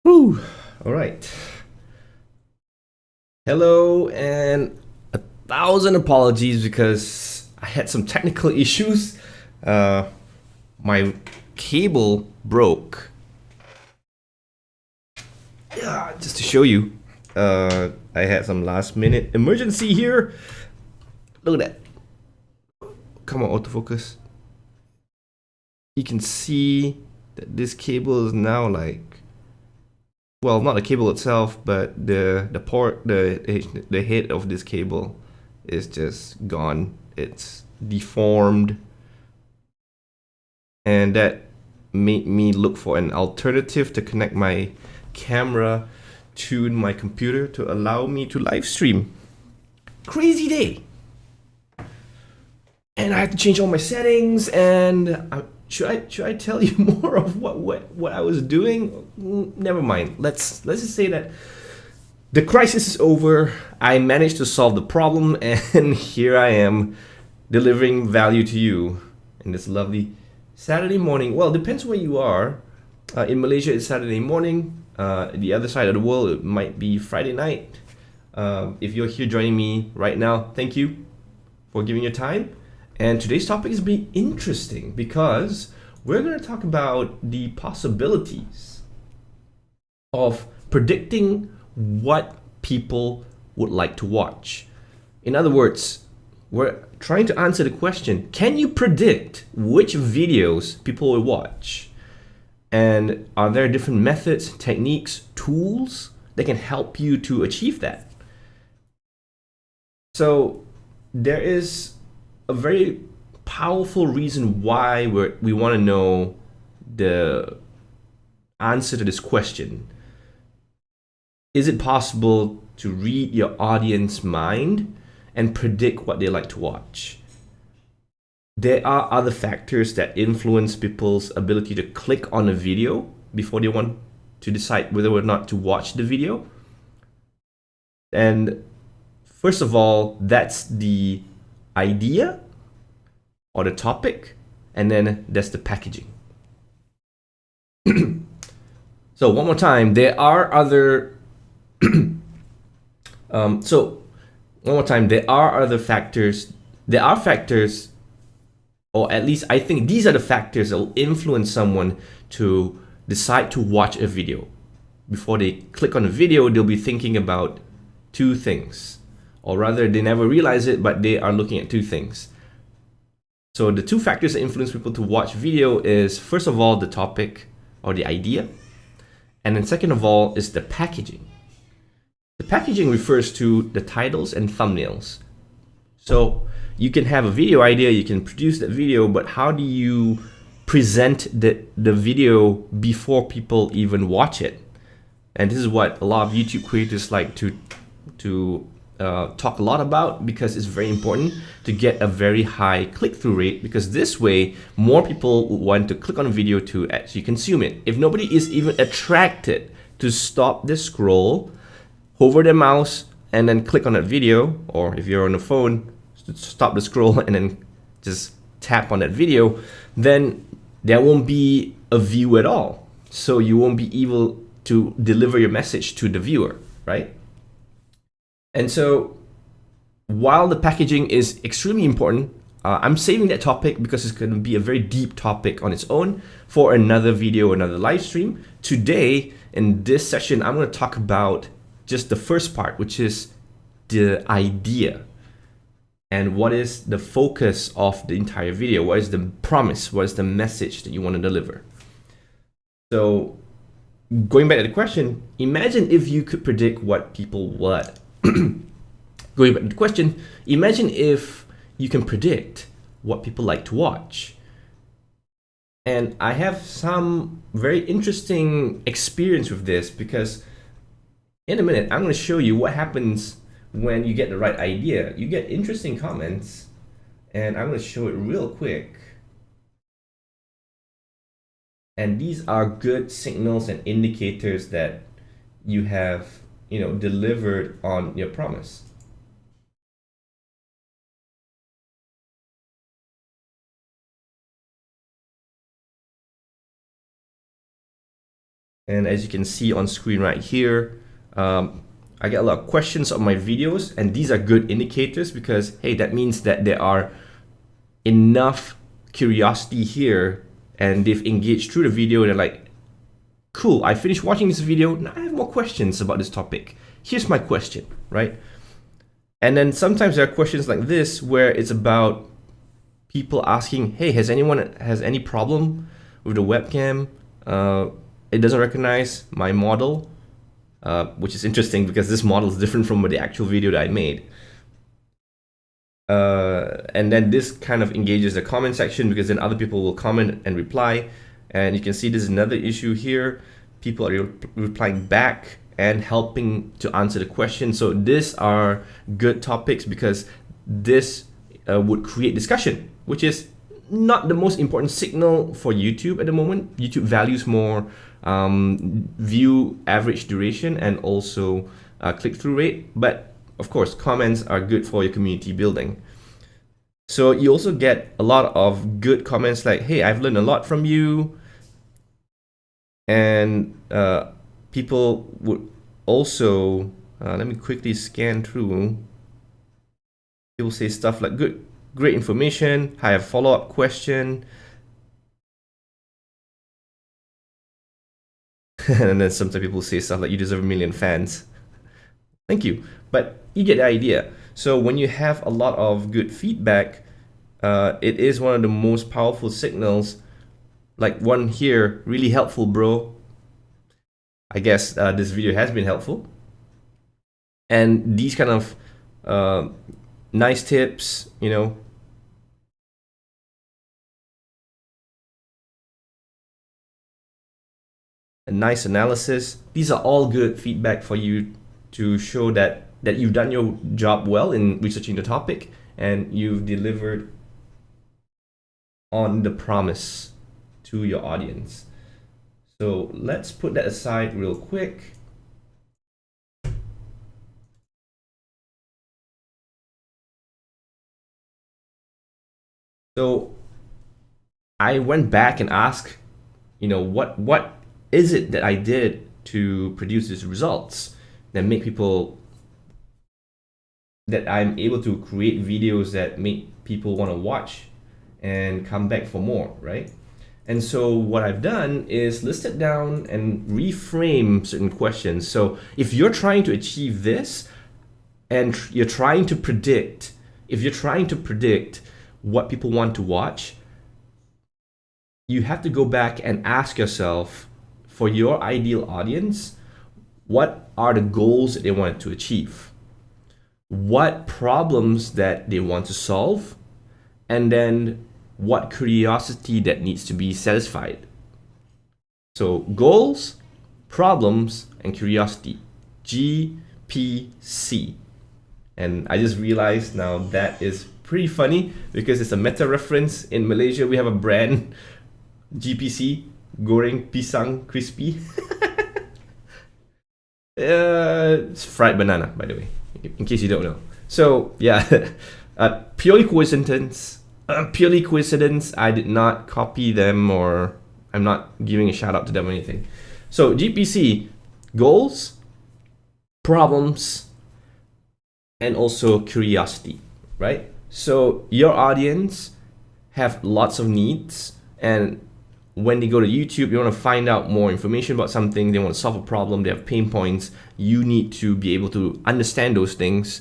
Whew. All right. Hello, and 1,000 apologies because I had some technical issues. Uh, my cable broke. Yeah, just to show you, I had some last minute emergency here. Look at that. Come on, autofocus. You can see that this cable is now like, well, not the cable itself, but the port, the head of this cable is just gone. It's deformed, and that made me look for an alternative to connect my camera to my computer to allow me to live stream. Crazy day. And I had to change all my settings. And should I tell you more of what I was doing? Never mind. Let's just say that the crisis is over. I managed to solve the problem, and here I am delivering value to you in this lovely Saturday morning. Well, it depends where you are. In Malaysia, it's Saturday morning. The other side of the world, it might be Friday night. If you're here joining me right now, thank you for giving your time. And today's topic is be interesting because we're going to talk about the possibilities of predicting what people would like to watch. In other words, we're trying to answer the question, can you predict which videos people will watch? And are there different methods, techniques, tools that can help you to achieve that? So there is a very powerful reason why we want to know the answer to this question. Is it possible to read your audience mind and predict what they like to watch? There are other factors that influence people's ability to click on a video before they want to decide whether or not to watch the video. And first of all, that's the idea or the topic, and then there's the packaging. So one more time, there are other factors. There are factors, or at least I think these are the factors that will influence someone to decide to watch a video. Before they click on a video, they'll be thinking about two things, or rather they never realize it, but they are looking at two things. So the two factors that influence people to watch video is, first of all, the topic or the idea, and then second of all is the packaging. The packaging refers to the titles and thumbnails. So you can have a video idea, you can produce that video, but how do you present the video before people even watch it? And this is what a lot of YouTube creators like to talk a lot about, because it's very important to get a very high click-through rate, because this way more people want to click on a video to actually consume it. If nobody is even attracted to stop this scroll, hover their mouse and then click on that video, or if you're on the phone, stop the scroll and then just tap on that video, then there won't be a view at all. So you won't be able to deliver your message to the viewer, right? And so while the packaging is extremely important, I'm saving that topic because it's going to be a very deep topic on its own for another video, another live stream. Today, in this session, I'm going to talk about just the first part, which is the idea. And what is the focus of the entire video? What is the promise? What is the message that you want to deliver? So going back to the question, imagine if you could predict what people would. Going back to the question, imagine if you can predict what people like to watch. And I have some very interesting experience with this, because in a minute, I'm going to show you what happens when you get the right idea. You get interesting comments, and I'm going to show it real quick. And these are good signals and indicators that you have, delivered on your promise. And as you can see on screen right here, I get a lot of questions on my videos, and these are good indicators because, hey, that means that there are enough curiosity here and they've engaged through the video and they're like, cool, I finished watching this video, now I have more questions about this topic. Here's my question, right? And then sometimes there are questions like this where it's about people asking, hey, has anyone has any problem with the webcam? It doesn't recognize my model. Which is interesting because this model is different from the actual video that I made. And then this kind of engages the comment section because then other people will comment and reply. And you can see there's another issue here. People are replying back and helping to answer the question. So these are good topics because this would create discussion, which is not the most important signal for YouTube at the moment. YouTube values more view average duration and also click-through rate, but of course comments are good for your community building. So you also get a lot of good comments like, hey, I've learned a lot from you, and people would also let me quickly scan through. People say stuff like, great information, I have a follow-up question. And then sometimes people say stuff like, you deserve 1 million fans. Thank you. But you get the idea. So when you have a lot of good feedback, it is one of the most powerful signals. Like one here, really helpful, bro. I guess this video has been helpful. And these kind of nice tips, you know, a nice analysis. These are all good feedback for you to show that you've done your job well in researching the topic and you've delivered on the promise to your audience. So let's put that aside real quick. So I went back and asked, you know, what is it that I did to produce these results that make people, that I'm able to create videos that make people want to watch and come back for more, right? And so what I've done is listed down and reframe certain questions. So if you're trying to achieve this and you're trying to predict, what people want to watch, you have to go back and ask yourself, for your ideal audience, what are the goals that they want to achieve? What problems that they want to solve? And then what curiosity that needs to be satisfied. So goals, problems, and curiosity. GPC. And I just realized now that is pretty funny because it's a meta reference. In Malaysia, we have a brand, GPC, Goreng Pisang Crispy. It's fried banana, by the way, in case you don't know. So yeah, purely coincidence. I did not copy them, or I'm not giving a shout out to them or anything. So GPC, goals, problems, and also curiosity, right? So your audience have lots of needs, and when they go to YouTube, you want to find out more information about something, they want to solve a problem, they have pain points. You need to be able to understand those things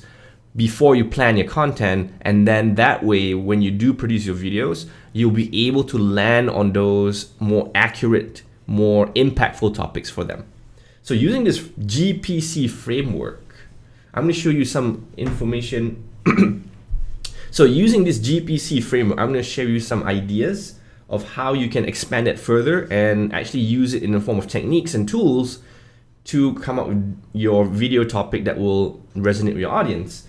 before you plan your content, and then that way when you do produce your videos, you'll be able to land on those more accurate, more impactful topics for them. So using this GPC framework, I'm going to show you some information. So using this GPC framework, I'm going to share you some ideas of how you can expand it further and actually use it in the form of techniques and tools to come up with your video topic that will resonate with your audience.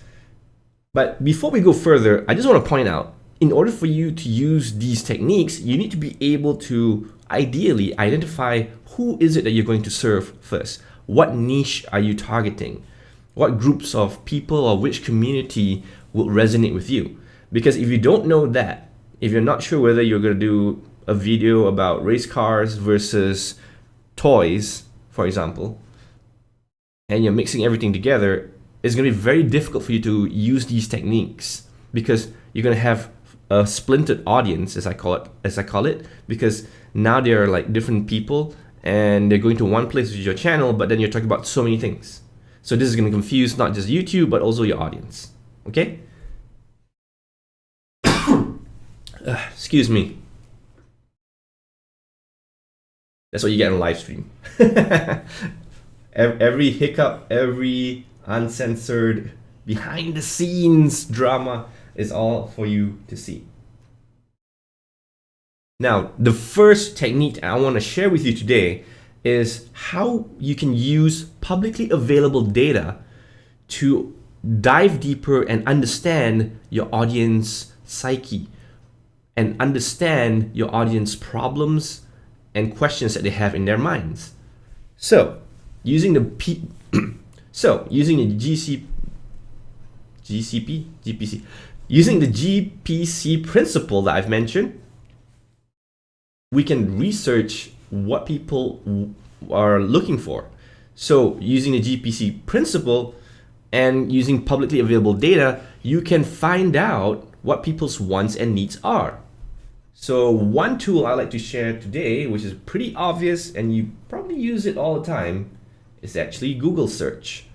But before we go further, I just want to point out, in order for you to use these techniques, you need to be able to ideally identify who is it that you're going to serve first. What niche are you targeting? What groups of people or which community will resonate with you? Because if you don't know that, if you're not sure whether you're going to do a video about race cars versus toys, for example, and you're mixing everything together, it's going to be very difficult for you to use these techniques, because you're going to have a splintered audience, as I call it, because now they're like different people and they're going to one place with your channel, but then you're talking about so many things. So this is going to confuse not just YouTube, but also your audience. Okay? Excuse me. That's what you get on live stream. Every hiccup, every uncensored, behind the scenes drama is all for you to see. Now, the first technique I want to share with you today is how you can use publicly available data to dive deeper and understand your audience psyche and understand your audience problems and questions that they have in their minds. So, using the GPC principle that I've mentioned, we can research what people are looking for. So using the GPC principle and using publicly available data, you can find out what people's wants and needs are. So one tool I like to share today, which is pretty obvious and you probably use it all the time, is actually Google search.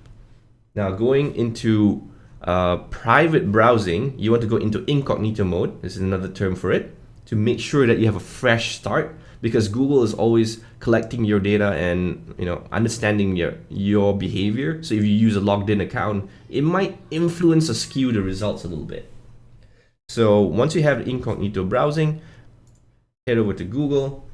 Now going into private browsing, you want to go into incognito mode. This is another term for it, to make sure that you have a fresh start, because Google is always collecting your data and understanding your behavior. So if you use a logged in account, it might influence or skew the results a little bit. So once you have incognito browsing, head over to Google,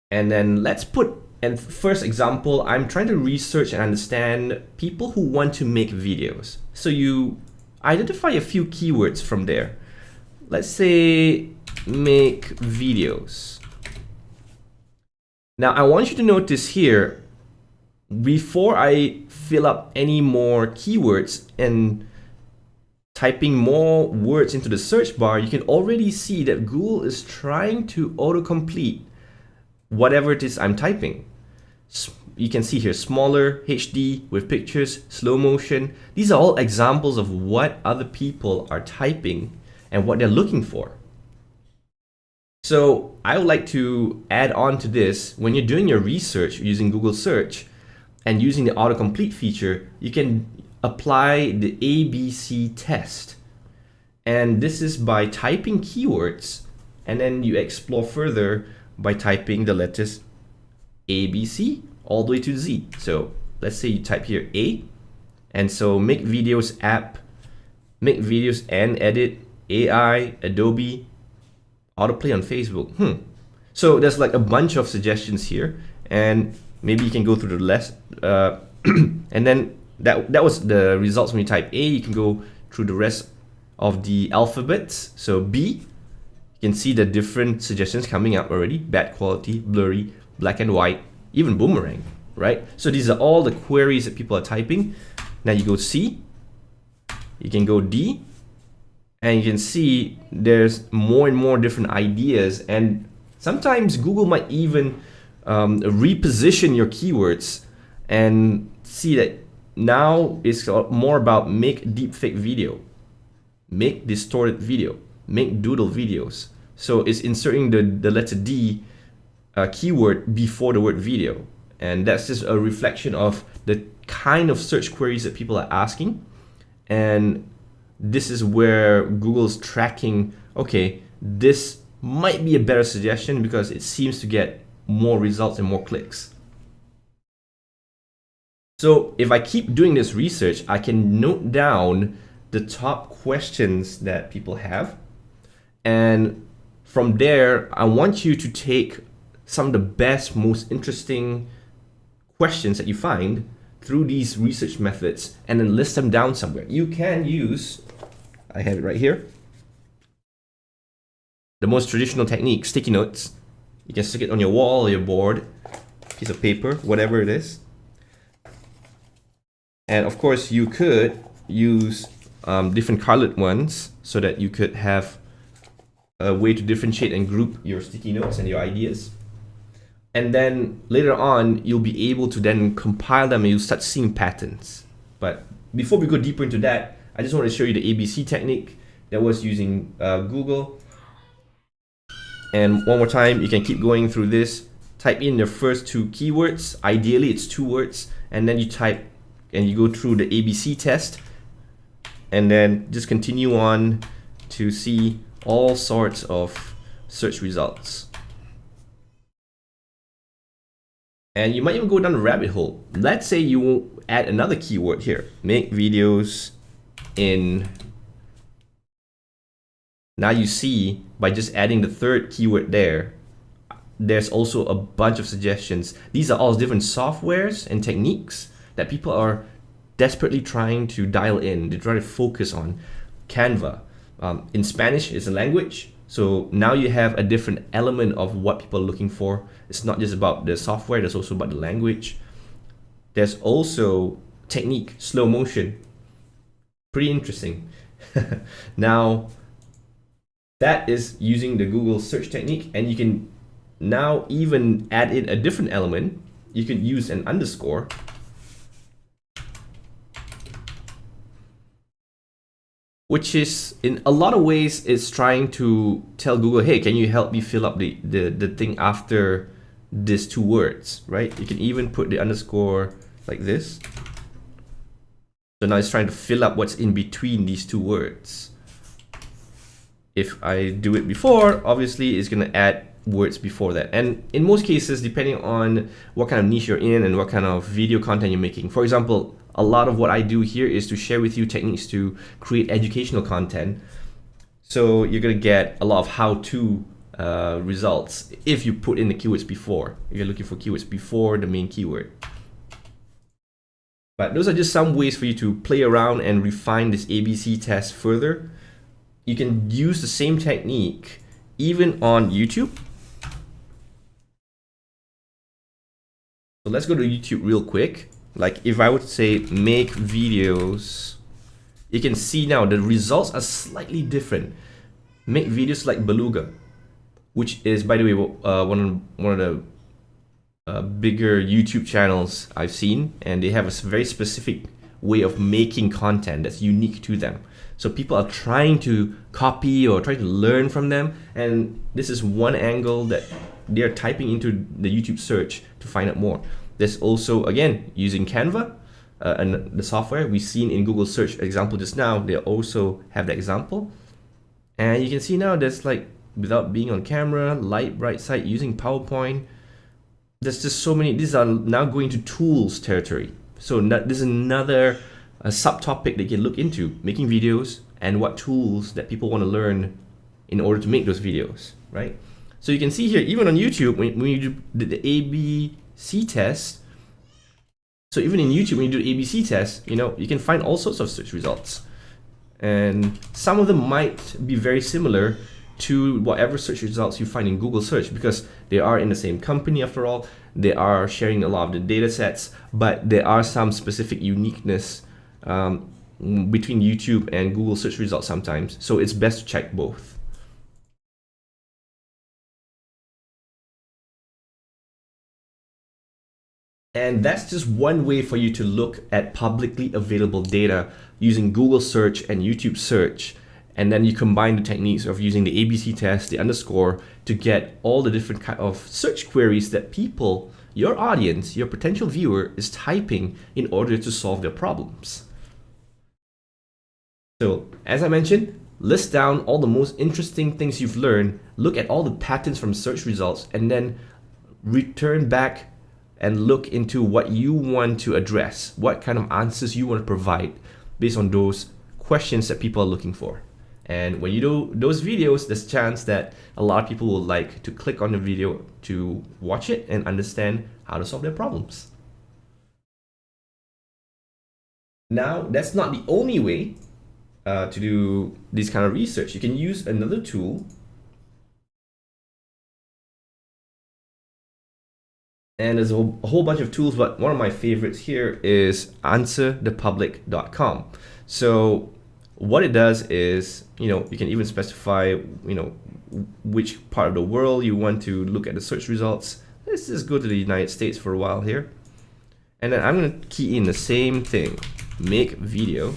and then let's put, and first example, I'm trying to research and understand people who want to make videos. So you identify a few keywords from there. Let's say make videos. Now I want you to notice here, before I fill up any more keywords and typing more words into the search bar, you can already see that Google is trying to autocomplete whatever it is I'm typing. You can see here smaller, HD, with pictures, slow motion. These are all examples of what other people are typing and what they're looking for. So I would like to add on to this, when you're doing your research using Google search and using the autocomplete feature, you can apply the ABC test. And this is by typing keywords, and then you explore further by typing the letters ABC all the way to Z. So let's say you type here A, and so make videos app, make videos and edit, AI, Adobe, autoplay on Facebook. So there's like a bunch of suggestions here, and maybe you can go through the list, and then that was the results when you type A. You can go through the rest of the alphabets. So B, you can see the different suggestions coming up already: bad quality, blurry, black and white, even boomerang, right? So these are all the queries that people are typing. Now you go C, you can go D, and you can see there's more and more different ideas, and sometimes Google might even reposition your keywords and see that now it's more about make deepfake video, make distorted video, make doodle videos. So it's inserting the letter D keyword before the word video, and that's just a reflection of the kind of search queries that people are asking. And this is where Google's tracking, okay, this might be a better suggestion because it seems to get more results and more clicks. So if I keep doing this research, I can note down the top questions that people have. And from there, I want you to take some of the best, most interesting questions that you find through these research methods and then list them down somewhere. You can use, I have it right here, the most traditional technique, sticky notes. You can stick it on your wall or your board, piece of paper, whatever it is. And of course, you could use different colored ones so that you could have a way to differentiate and group your sticky notes and your ideas. And then later on, you'll be able to then compile them and you'll start seeing patterns. But before we go deeper into that, I just want to show you the ABC technique that was using Google. And one more time, you can keep going through this. Type in the first two keywords. Ideally, it's 2 words. And then you type and you go through the ABC test. And then just continue on to see all sorts of search results. And you might even go down a rabbit hole. Let's say you add another keyword here. Make videos in. Now you see, by just adding the third keyword there, there's also a bunch of suggestions. These are all different softwares and techniques that people are desperately trying to dial in. They try to focus on. Canva. In Spanish, it's a language. So now you have a different element of what people are looking for. It's not just about the software, there's also about the language. There's also technique, slow motion. Pretty interesting. Now, that is using the Google search technique, and you can now even add in a different element. You could use an underscore. Which is, in a lot of ways, it's trying to tell Google, hey, can you help me fill up the thing after these 2 words, right? You can even put the underscore like this. So now it's trying to fill up what's in between these 2 words. If I do it before, obviously it's going to add words before that. And in most cases, depending on what kind of niche you're in and what kind of video content you're making. For example, a lot of what I do here is to share with you techniques to create educational content. So you're going to get a lot of how-to results if you put in the keywords before. If you're looking for keywords before the main keyword. But those are just some ways for you to play around and refine this ABC test further. You can use the same technique even on YouTube. So let's go to YouTube real quick. Like if I would say make videos, you can see now the results are slightly different. Make videos like Beluga, which is, by the way, one of the bigger YouTube channels I've seen, and they have a very specific way of making content that's unique to them. So people are trying to copy or trying to learn from them, and this is one angle that they're typing into the YouTube search to find out more. There's also, again, using Canva and the software we've seen in Google search example just now. They also have the example, and you can see now there's like, without being on camera, light, bright side, using PowerPoint. There's just so many. These are now going to tools territory. So this is another subtopic that you can look into, making videos and what tools that people want to learn in order to make those videos, right? So you can see here, even on YouTube, when you do the ABC test, so even in YouTube, when you do ABC test, you can find all sorts of search results. And some of them might be very similar to whatever search results you find in Google search, because they are in the same company after all. They are sharing a lot of the data sets, but there are some specific uniqueness between YouTube and Google search results sometimes. So it's best to check both. And that's just one way for you to look at publicly available data using Google search and YouTube search. And then you combine the techniques of using the ABC test, the underscore, to get all the different kind of search queries that people, your audience, your potential viewer is typing in order to solve their problems. So as I mentioned, list down all the most interesting things you've learned, look at all the patterns from search results, and then return back and look into what you want to address, what kind of answers you want to provide based on those questions that people are looking for. And when you do those videos, there's a chance that a lot of people will like to click on the video to watch it and understand how to solve their problems. Now, that's not the only way to do this kind of research. You can use another tool. And there's a whole bunch of tools, but one of my favorites here is answerthepublic.com. So what it does is, you can even specify, which part of the world you want to look at the search results. let's just go to the United States for a while here. And then I'm going to key in the same thing, make video.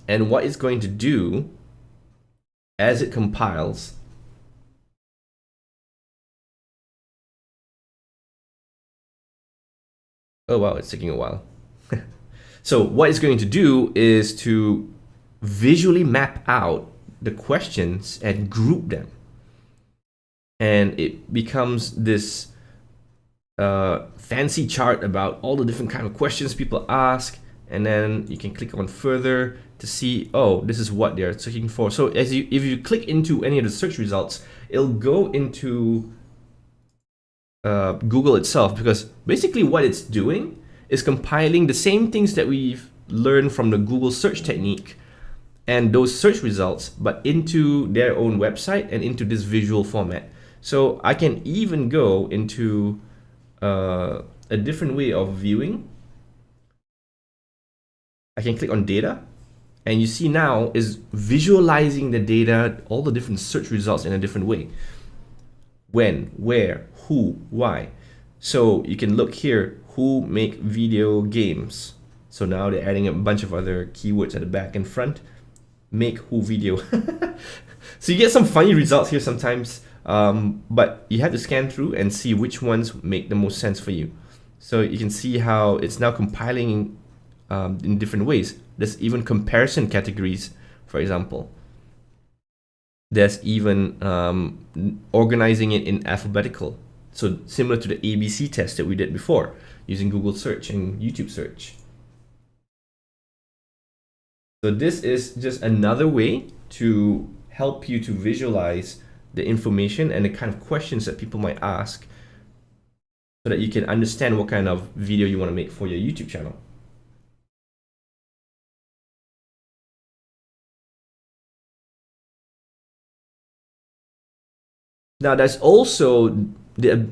And what it's going to do as it compiles, oh wow, it's taking a while. So what it's going to do is to visually map out the questions and group them. And it becomes this fancy chart about all the different kind of questions people ask. And then you can click on further to see, oh, this is what they're searching for. So if you click into any of the search results, it'll go into Google itself, because basically what it's doing is compiling the same things that we've learned from the Google search technique and those search results, but into their own website and into this visual format. So I can even go into a different way of viewing. I can click on data, and you see now is visualizing the data, all the different search results in a different way. When, where, who, why. So you can look here, who make video games. So now they're adding a bunch of other keywords at the back and front. Make who video. So you get some funny results here sometimes, but you have to scan through and see which ones make the most sense for you. So you can see how it's now compiling in different ways. There's even comparison categories, for example. There's even organizing it in alphabetical. So similar to the ABC test that we did before using Google search and YouTube search. So this is just another way to help you to visualize the information and the kind of questions that people might ask, so that you can understand what kind of video you want to make for your YouTube channel. Now there's also the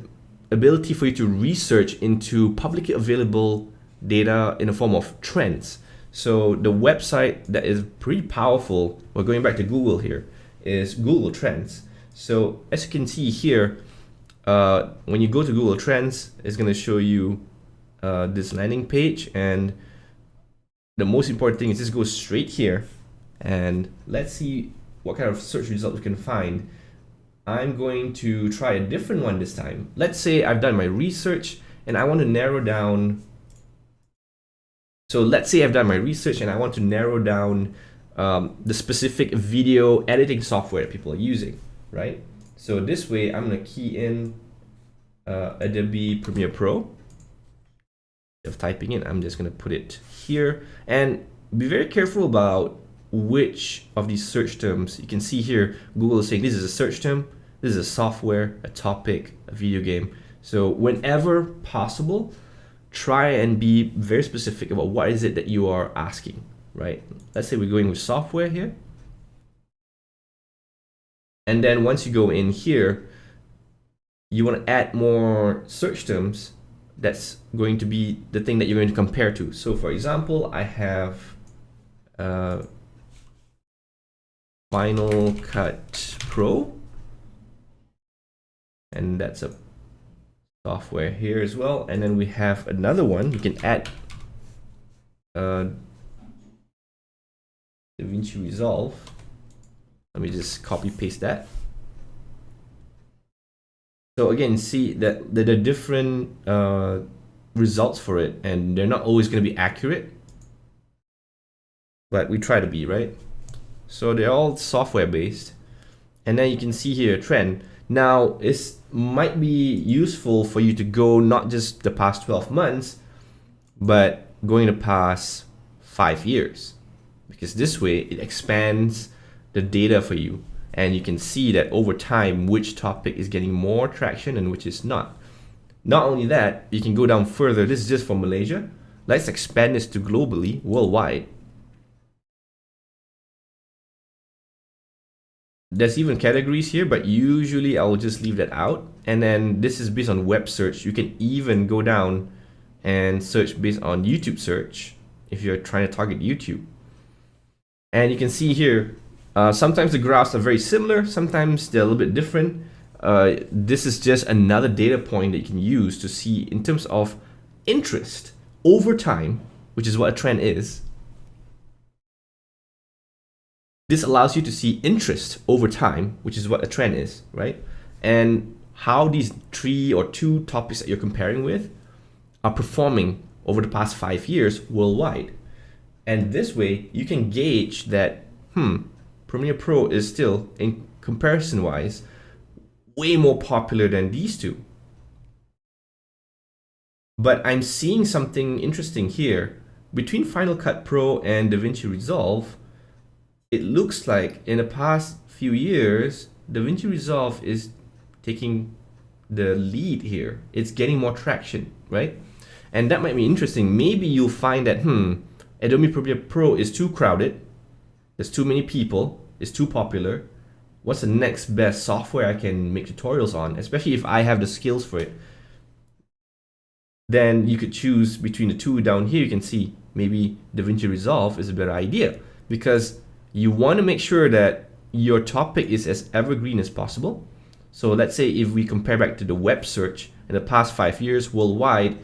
ability for you to research into publicly available data in the form of trends. So the website that is pretty powerful, we're going back to Google here, is Google Trends. So as you can see here, when you go to Google Trends, it's going to show you this landing page, and the most important thing is just go straight here and let's see what kind of search result we can find. I'm going to try a different one this time. Let's say I've done my research and I want to narrow down. So let's say I've done my research and I want to narrow down the specific video editing software that people are using, right? So this way I'm going to key in Adobe Premiere Pro. Of typing in, I'm just going to put it here, and be very careful about which of these search terms. You can see here Google is saying this is a search term, this is a software, a topic, a video game. So whenever possible, try and be very specific about what is it that you are asking, right? Let's say we're going with software here. And then once you go in here, you want to add more search terms. That's going to be the thing that you're going to compare to. So for example, I have Final Cut Pro, and that's a software here as well. And then we have another one. You can add DaVinci Resolve. Let me just copy paste that. So again, see that there are different results for it, and they're not always going to be accurate, but we try to be, right? So they're all software based. And then you can see here a trend. Now it might be useful for you to go not just the past 12 months, but going the past 5 years, because this way it expands the data for you. And you can see that over time, which topic is getting more traction and which is not. Not only that, you can go down further. This is just for Malaysia. Let's expand this to globally, worldwide. There's even categories here, but usually I'll just leave that out. And then this is based on web search. You can even go down and search based on YouTube search if you're trying to target YouTube. And you can see here, Sometimes the graphs are very similar, sometimes they're a little bit different. This is just another data point that you can use to see in terms of interest over time, which is what a trend is. This allows you to see interest over time, which is what a trend is, right? And how these 3 or 2 topics that you're comparing with are performing over the past 5 years worldwide. And this way you can gauge that, Premiere Pro is still, in comparison wise, way more popular than these 2. But I'm seeing something interesting here. Between Final Cut Pro and DaVinci Resolve, it looks like in the past few years, DaVinci Resolve is taking the lead here. It's getting more traction, right? And that might be interesting. Maybe you'll find that, Adobe Premiere Pro is too crowded. There's too many people. It's too popular. What's the next best software I can make tutorials on, especially if I have the skills for it? Then you could choose between the 2 down here. You can see maybe DaVinci Resolve is a better idea, because you want to make sure that your topic is as evergreen as possible. So let's say if we compare back to the web search in the past 5 years worldwide,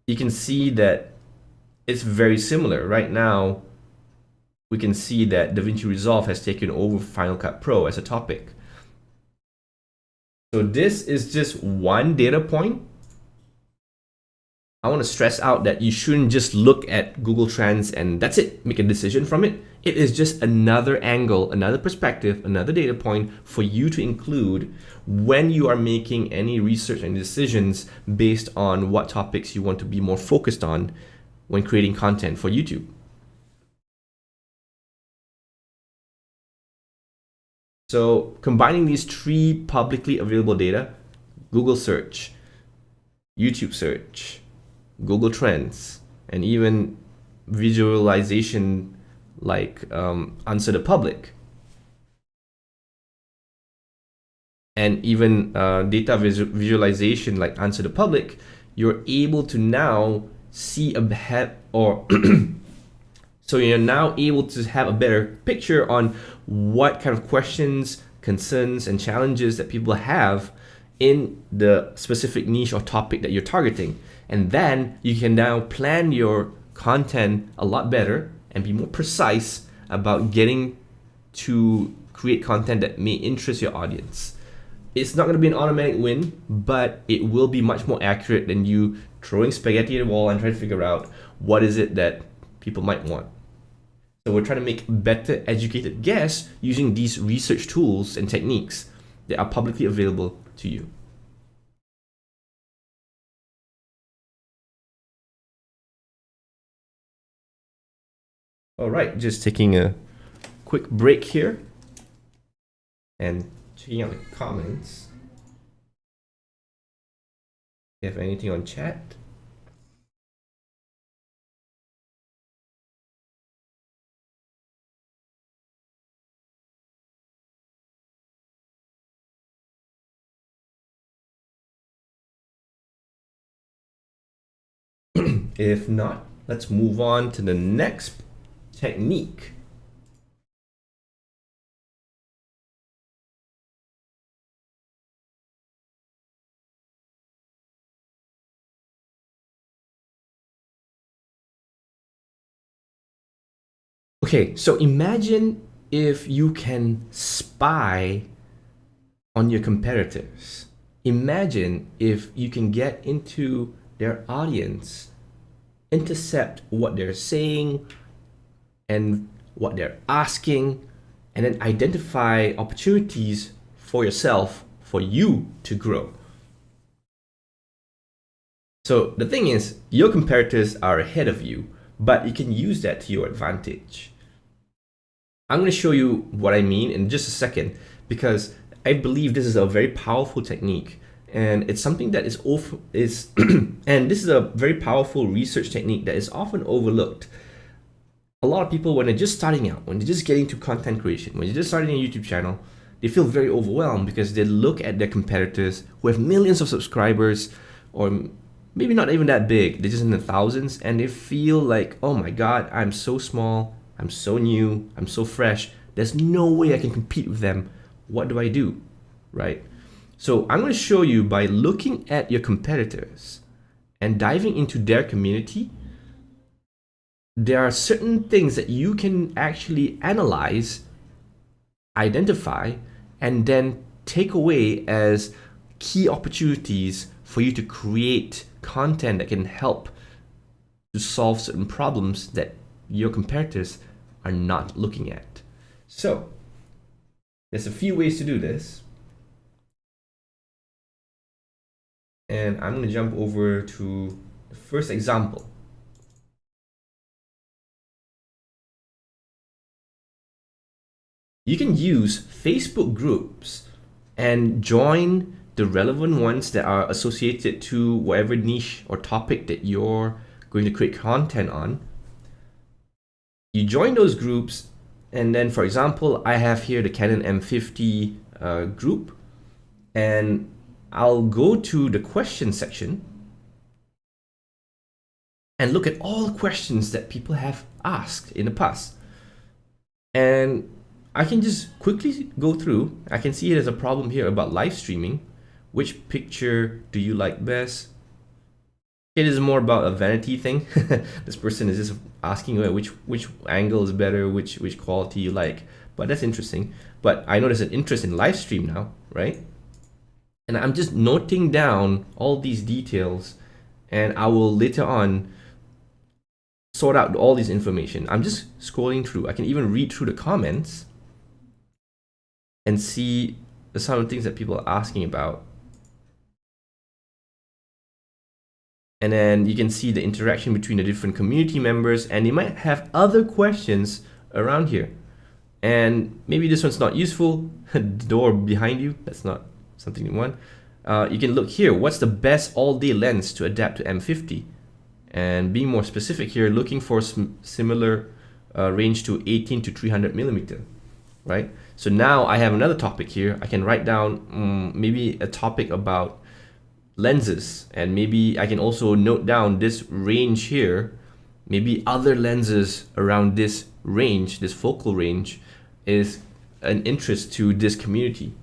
you can see that it's very similar. Right now, we can see that DaVinci Resolve has taken over Final Cut Pro as a topic. So this is just one data point. I want to stress out that you shouldn't just look at Google Trends and that's it, make a decision from it. It is just another angle, another perspective, another data point for you to include when you are making any research and decisions based on what topics you want to be more focused on when creating content for YouTube. So combining these 3 publicly available data, Google search, YouTube search, Google Trends, and even visualization like Answer the Public, and even data visualization like Answer the Public, you're able to now see ahead, or so you're now able to have a better picture on what kind of questions, concerns, and challenges that people have in the specific niche or topic that you're targeting. And then you can now plan your content a lot better and be more precise about getting to create content that may interest your audience. It's not going to be an automatic win, but it will be much more accurate than you throwing spaghetti at the wall and trying to figure out what is it that people might want. So we're trying to make better educated guess using these research tools and techniques that are publicly available to you. All right, just taking a quick break here and checking out the comments. If you have anything on chat. If not, let's move on to the next technique. Okay, so imagine if you can spy on your competitors. Imagine if you can get into their audience, intercept what they're saying and what they're asking, and then identify opportunities for yourself, for you to grow. So the thing is, your competitors are ahead of you, but you can use that to your advantage. I'm going to show you what I mean in just a second, because I believe this is a very powerful technique, and it's something that is and this is a very powerful research technique that is often overlooked. A lot of people, when they're just starting out, when they're just getting to content creation, when you're just starting a YouTube channel, they feel very overwhelmed because they look at their competitors who have millions of subscribers, or maybe not even that big, they're just in the thousands, and they feel like, oh my God, I'm so small, I'm so new, I'm so fresh, There's no way I can compete with them. What do I do, right? So I'm going to show you by looking at your competitors and diving into their community. There are certain things that you can actually analyze, identify, and then take away as key opportunities for you to create content that can help to solve certain problems that your competitors are not looking at. So there's a few ways to do this. And I'm going to jump over to the first example. You can use Facebook groups and join the relevant ones that are associated to whatever niche or topic that you're going to create content on. You join those groups, and then, for example, I have here the Canon M50 group, and I'll go to the question section and look at all the questions that people have asked in the past. And I can just quickly go through. I can see there's a problem here about live streaming. Which picture do you like best? It is more about a vanity thing. This person is just asking which angle is better, which quality you like. But that's interesting. But I know there's an interest in live stream now, right? And I'm just noting down all these details, and I will later on sort out all this information. I'm just scrolling through. I can even read through the comments and see some of the things that people are asking about. And then you can see the interaction between the different community members, and they might have other questions around here. And maybe this one's not useful. The door behind you, that's not something you want. You can look here. What's the best all-day lens to adapt to M50? And being more specific here, looking for similar range to 18 to 300 millimeter, right? So now I have another topic here. I can write down maybe a topic about lenses, and maybe I can also note down this range here. Maybe other lenses around this range, this focal range, is an interest to this community.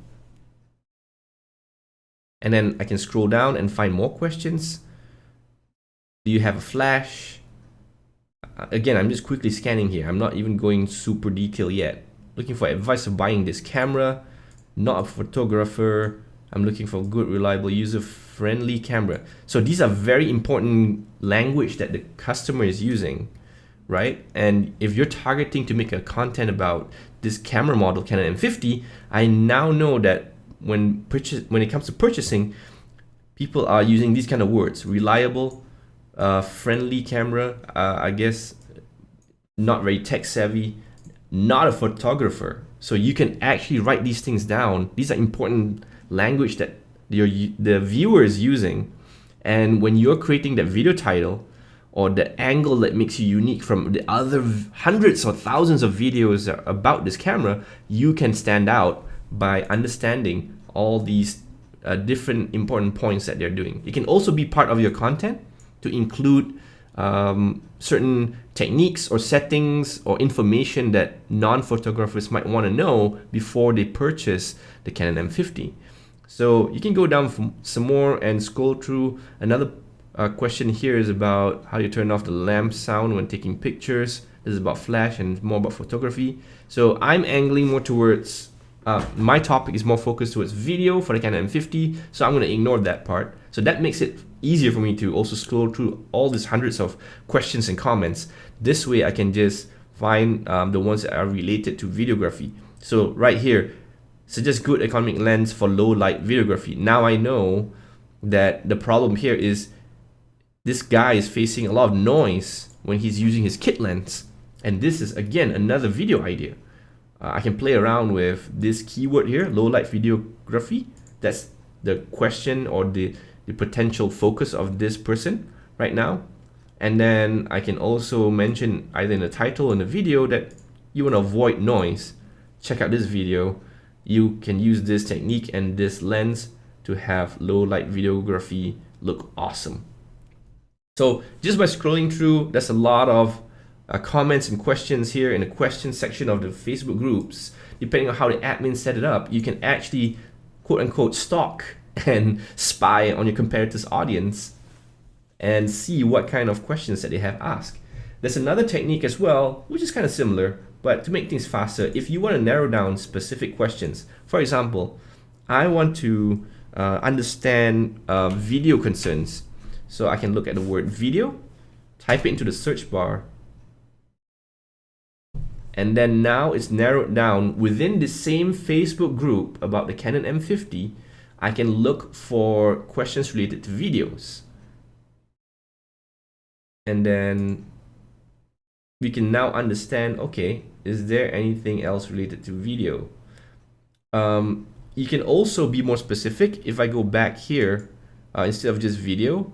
And then I can scroll down and find more questions. Do you have a flash? Again, I'm just quickly scanning here. I'm not even going super detailed yet. Looking for advice of buying this camera. Not a photographer. I'm looking for good, reliable, user-friendly camera. So these are very important language that the customer is using, right? And if you're targeting to make a content about this camera model, Canon M50, I now know that when it comes to purchasing, people are using these kind of words: reliable, friendly camera, I guess not very tech savvy, not a photographer. So you can actually write these things down. These are important language that the viewer is using, and when you're creating that video title or the angle that makes you unique from the other hundreds or thousands of videos about this camera, you can stand out by understanding all these different important points that they're doing. It can also be part of your content to include certain techniques or settings or information that non-photographers might want to know before they purchase the Canon M50. So you can go down some more and scroll through. Another question here is about how you turn off the lamp sound when taking pictures. This is about flash and more about photography. So I'm angling more towards, my topic is more focused towards video for the Canon M50. So I'm going to ignore that part. So that makes it easier for me to also scroll through all these hundreds of questions and comments. This way I can just find the ones that are related to videography. So right here, suggest good economic lens for low light videography. Now I know that the problem here is this guy is facing a lot of noise when he's using his kit lens. And this is, again, another video idea. I can play around with this keyword here, low light videography. That's the question or the potential focus of this person right now. And then I can also mention either in the title or in the video that you want to avoid noise. Check out this video. You can use this technique and this lens to have low light videography look awesome. So just by scrolling through, that's a lot of comments and questions here in the question section of the Facebook groups, depending on how the admin set it up, you can actually quote unquote stalk and spy on your competitor's audience and see what kind of questions that they have asked. There's another technique as well, which is kind of similar, but to make things faster, if you want to narrow down specific questions, for example, I want to understand video concerns. So I can look at the word video, type it into the search bar, and then now it's narrowed down within the same Facebook group about the Canon M50. I can look for questions related to videos. And then we can now understand, okay, is there anything else related to video? You can also be more specific. If I go back here, instead of just video,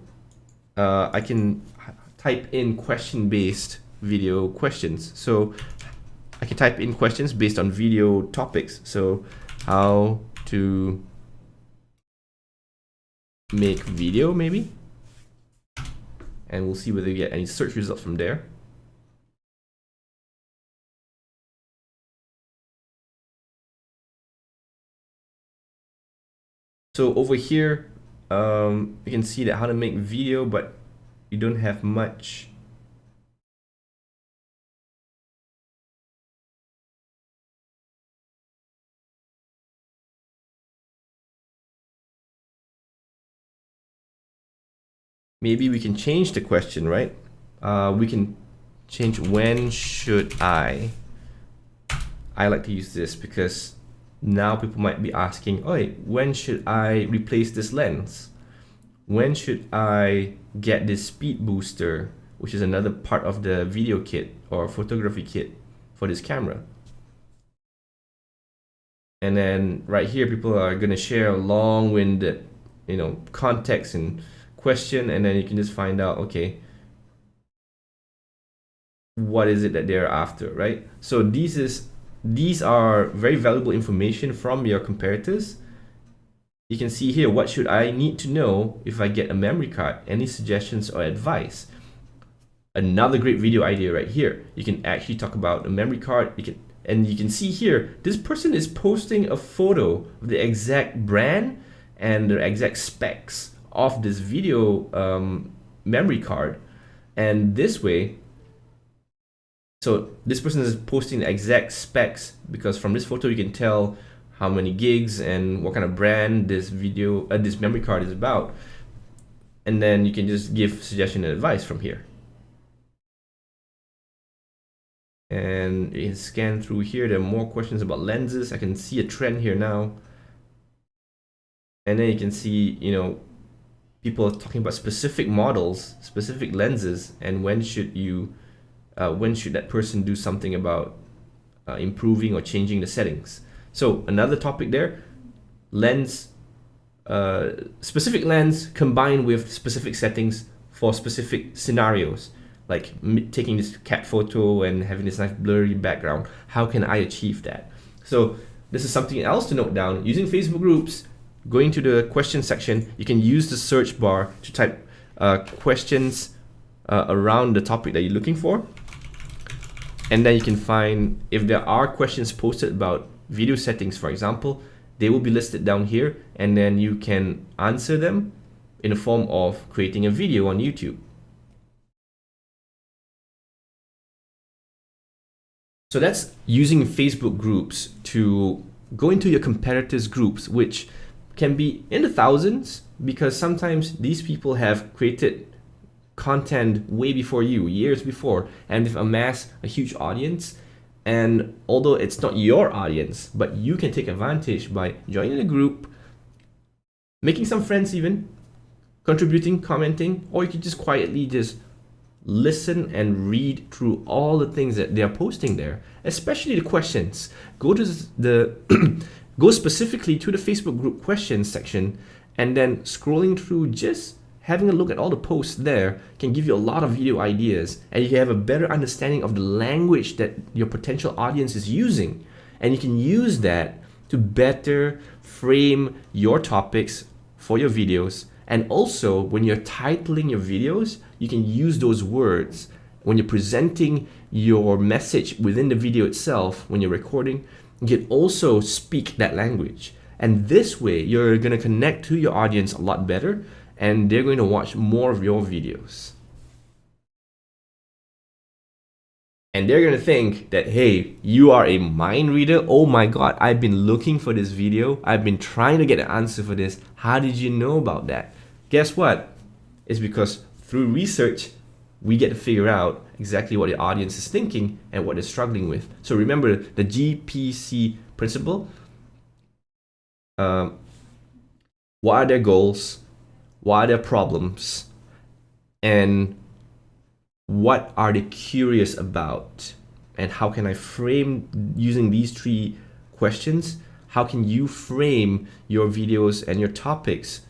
I can type in question-based video questions. So I can type in questions based on video topics. So how to make video, maybe? And we'll see whether we get any search results from there. So over here, you can see that how to make video, but you don't have much. Maybe we can change the question, right? We can change when should I like to use this because now people might be asking, oh, when should I replace this lens? When should I get this speed booster, which is another part of the video kit or photography kit for this camera? And then right here, people are going to share a long-winded, context and question, and then you can just find out, okay, what is it that they're after, right? So these are very valuable information from your competitors. You can see here, what should I need to know if I get a memory card? Any suggestions or advice? Another great video idea right here. You can actually talk about a memory card. And you can see here, this person is posting a photo of the exact brand and the exact specs of this video memory card. And this way, so this person is posting the exact specs because from this photo you can tell how many gigs and what kind of brand this memory card is about. And then you can just give suggestion and advice from here. And you can scan through here. There are more questions about lenses. I can see a trend here now. And then you can see, people are talking about specific models, specific lenses, and when should that person do something about improving or changing the settings. So another topic there, lens, specific lens combined with specific settings for specific scenarios, like taking this cat photo and having this nice blurry background. How can I achieve that? So this is something else to note down. Using Facebook groups, going to the question section, you can use the search bar to type questions around the topic that you're looking for. And then you can find, if there are questions posted about video settings, for example, they will be listed down here, and then you can answer them in the form of creating a video on YouTube. So that's using Facebook groups to go into your competitors' groups, which can be in the thousands, because sometimes these people have created content way before you, years before, and they've amassed a huge audience. And although it's not your audience, but you can take advantage by joining a group, making some friends even, contributing, commenting, or you can just quietly just listen and read through all the things that they're posting there, especially the questions. Go to go specifically to the Facebook group questions section, and then scrolling through, just having a look at all the posts there can give you a lot of video ideas, and you can have a better understanding of the language that your potential audience is using. And you can use that to better frame your topics for your videos. And also, when you're titling your videos, you can use those words when you're presenting your message within the video itself, when you're recording, you can also speak that language. And this way, you're going to connect to your audience a lot better, and they're going to watch more of your videos. And they're going to think that, hey, you are a mind reader. Oh my God, I've been looking for this video. I've been trying to get an answer for this. How did you know about that? Guess what? It's because through research, we get to figure out exactly what the audience is thinking and what they're struggling with. So remember the GPC principle. What are their goals? What are their problems? And what are they curious about? And how can I frame, using these 3 questions, how can you frame your videos and your topics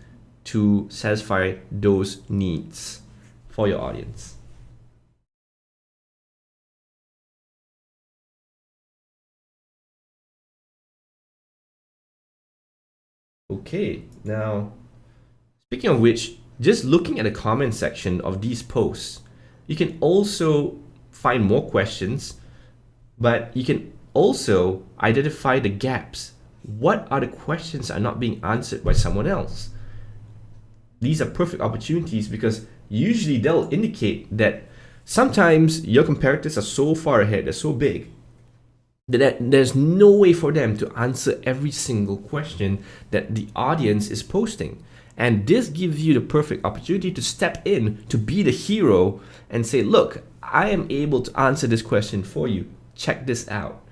to satisfy those needs for your audience? Okay, now, speaking of which, just looking at the comment section of these posts, you can also find more questions, but you can also identify the gaps. What are the questions that are not being answered by someone else? These are perfect opportunities because usually they'll indicate that sometimes your competitors are so far ahead, they're so big, that there's no way for them to answer every single question that the audience is posting. And this gives you the perfect opportunity to step in, to be the hero and say, look, I am able to answer this question for you. Check this out.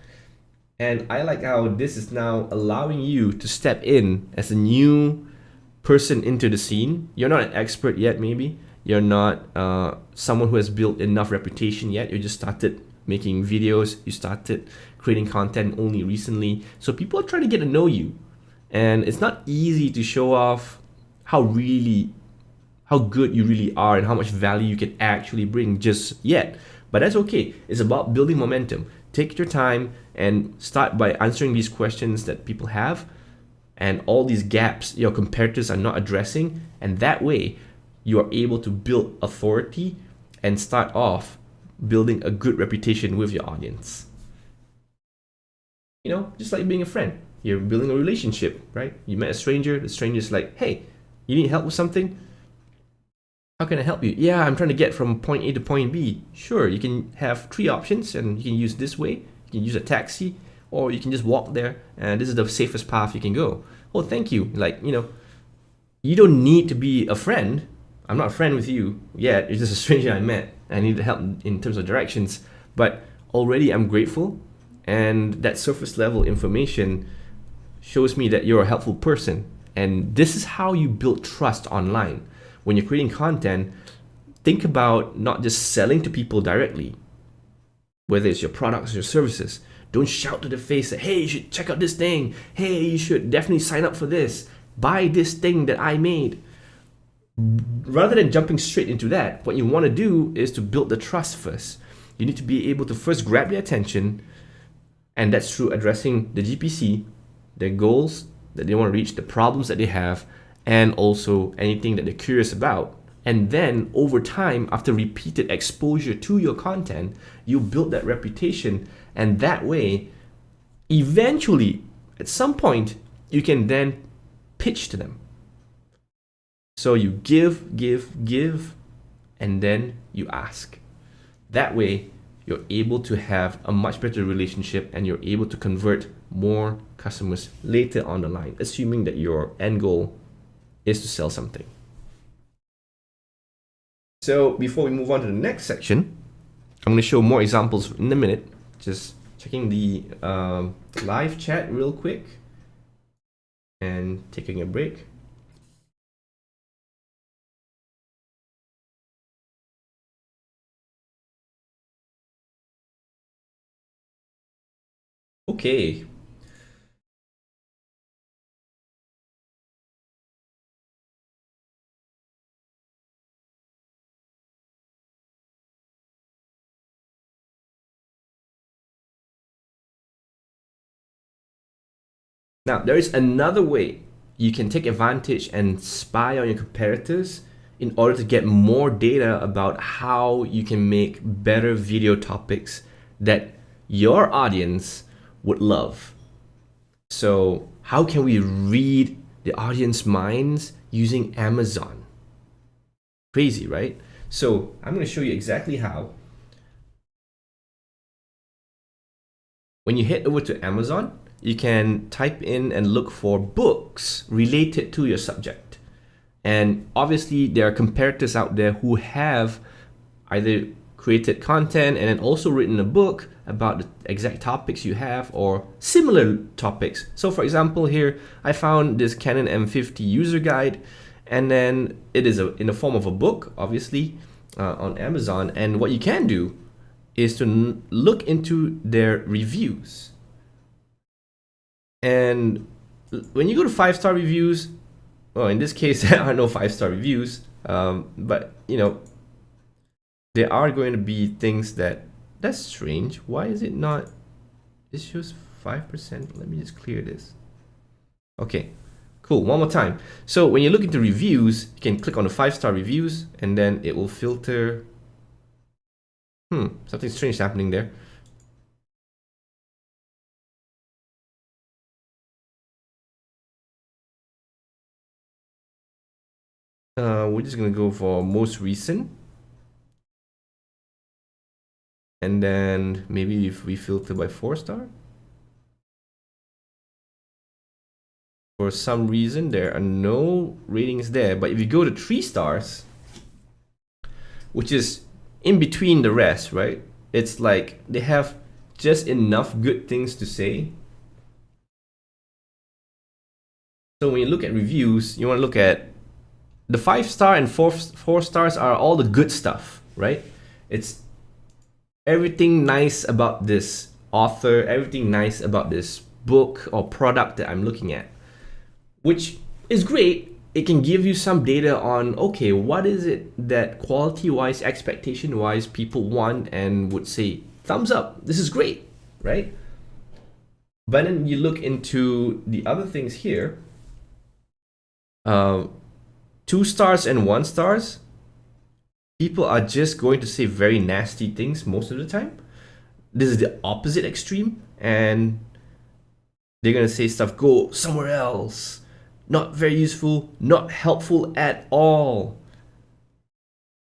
And I like how this is now allowing you to step in as a new person into the scene. You're not an expert yet, maybe. You're not someone who has built enough reputation yet. You just started making videos. You started creating content only recently. So people are trying to get to know you. And it's not easy to show off how good you really are and how much value you can actually bring just yet. But that's okay. It's about building momentum. Take your time and start by answering these questions that people have and all these gaps your competitors are not addressing. And that way you are able to build authority and start off building a good reputation with your audience. You know, just like being a friend. You're building a relationship, right? You met a stranger, the stranger's like, hey, you need help with something? How can I help you? Yeah, I'm trying to get from point A to point B. Sure, you can have 3 options and you can use this way. You can use a taxi or you can just walk there and this is the safest path you can go. Oh, thank you. Like, you know, you don't need to be a friend. I'm not a friend with you yet. You're just a stranger I met. I need help in terms of directions. But already I'm grateful, and that surface level information shows me that you're a helpful person. And this is how you build trust online. When you're creating content, think about not just selling to people directly, whether it's your products or your services. Don't shout to the face that, hey, you should check out this thing. Hey, you should definitely sign up for this. Buy this thing that I made. Rather than jumping straight into that, what you want to do is to build the trust first. You need to be able to first grab their attention, and that's through addressing the GPC, their goals that they want to reach, the problems that they have, and also anything that they're curious about. And then over time, after repeated exposure to your content, you build that reputation, and that way, eventually, at some point, you can then pitch to them. So you give, and then you ask. That way, you're able to have a much better relationship and you're able to convert more customers later on the line, assuming that your end goal is to sell something. So before we move on to the next section, I'm going to show more examples in a minute. Just checking the live chat real quick and taking a break. Okay. Now, there is another way you can take advantage and spy on your competitors in order to get more data about how you can make better video topics that your audience would love. So how can we read the audience minds using Amazon? Crazy, right? So I'm going to show you exactly how. When you head over to Amazon, you can type in and look for books related to your subject. And obviously there are competitors out there who have either created content and then also written a book about the exact topics you have or similar topics. So for example, here I found this Canon M50 user guide, and then it is in the form of a book, obviously, on Amazon. And what you can do is to look into their reviews. And when you go to 5-star reviews, well, in this case, there are no 5-star reviews, but you know, there are going to be things that's strange. Why is it not? It shows 5%. Let me just clear this. Okay, cool. One more time. So when you look into reviews, you can click on the 5-star reviews, and then it will filter. Something strange happening there. We're just gonna go for most recent, and then maybe if we filter by 4-star. For some reason, there are no ratings there, but if you go to 3 stars, which is in between the rest, right? It's like they have just enough good things to say. So when you look at reviews, you want to look at the 5-star and 4 stars are all the good stuff, right? It's everything nice about this author, everything nice about this book or product that I'm looking at, which is great. It can give you some data on, okay, what is it that quality-wise, expectation-wise people want and would say, thumbs up, this is great, right? But then you look into the other things here, 2 stars and 1 stars, people are just going to say very nasty things most of the time. This is the opposite extreme, and they're gonna say stuff, go somewhere else, not very useful, not helpful at all.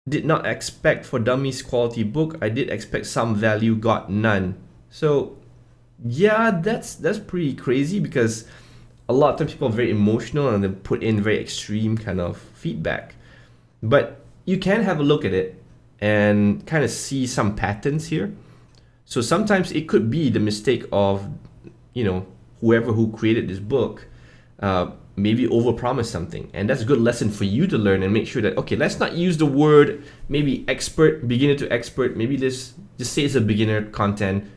Did not expect for dummies quality book. I did expect some value, got none. So yeah, that's pretty crazy, because a lot of times people are very emotional and they put in very extreme kind of feedback. But you can have a look at it and kind of see some patterns here. So sometimes it could be the mistake of, you know, whoever who created this book maybe overpromised something, and that's a good lesson for you to learn and make sure that, okay, let's not use the word maybe expert, beginner to expert. Maybe this just say it's a beginner content,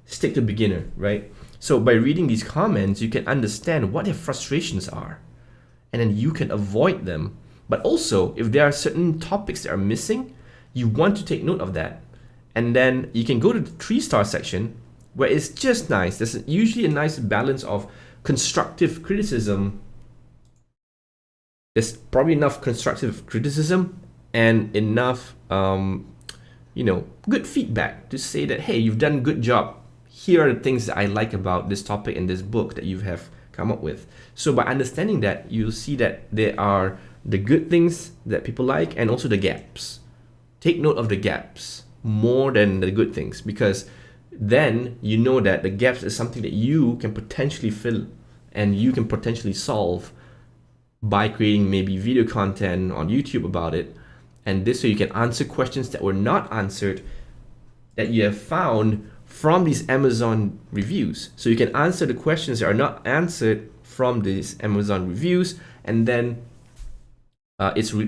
stick to beginner, right? So by reading these comments, you can understand what their frustrations are, and then you can avoid them. But also, if there are certain topics that are missing, you want to take note of that. And then you can go to the 3-star section, where it's just nice. There's usually a nice balance of constructive criticism. There's probably enough constructive criticism and enough, you know, good feedback to say that, hey, you've done a good job. Here are the things that I like about this topic and this book that you have come up with. So by understanding that, you'll see that there are the good things that people like and also the gaps. Take note of the gaps more than the good things, because then you know that the gaps is something that you can potentially fill and you can potentially solve by creating maybe video content on YouTube about it. And this way you can answer questions that were not answered that you have found from these Amazon reviews. So you can answer the questions that are not answered from these Amazon reviews, and then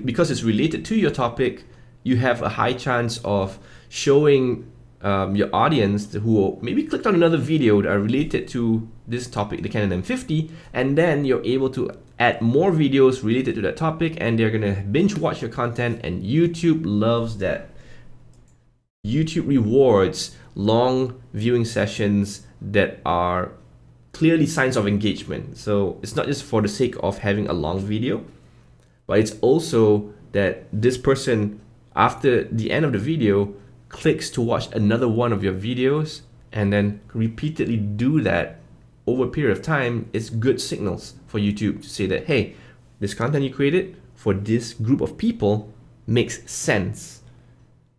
because it's related to your topic, you have a high chance of showing your audience who maybe clicked on another video that are related to this topic, the Canon M50, and then you're able to add more videos related to that topic, and they're gonna binge watch your content, and YouTube loves that. YouTube rewards long viewing sessions that are clearly signs of engagement. So it's not just for the sake of having a long video, but it's also that this person, after the end of the video, clicks to watch another one of your videos and then repeatedly do that over a period of time, it's good signals for YouTube to say that, hey, this content you created for this group of people makes sense.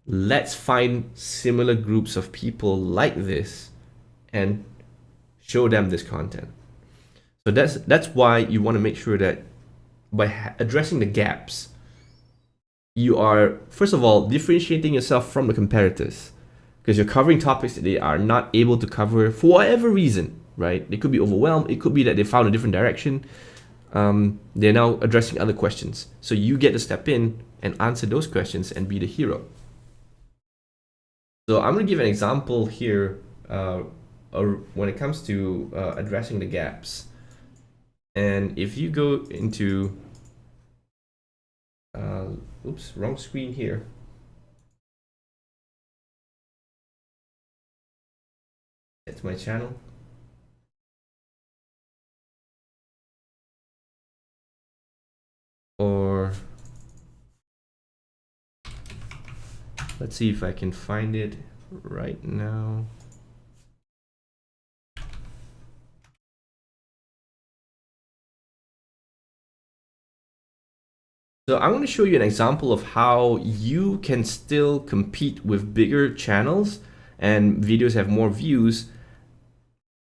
Let's find similar groups of people like this and show them this content. So that's why you want to make sure that by addressing the gaps, you are, first of all, differentiating yourself from the competitors, because you're covering topics that they are not able to cover for whatever reason, right? They could be overwhelmed. It could be that they found a different direction. They're now addressing other questions. So you get to step in and answer those questions and be the hero. So I'm going to give an example here when it comes to addressing the gaps. And if you go into, oops, wrong screen here. It's my channel. Or let's see if I can find it right now. So I want to show you an example of how you can still compete with bigger channels and videos have more views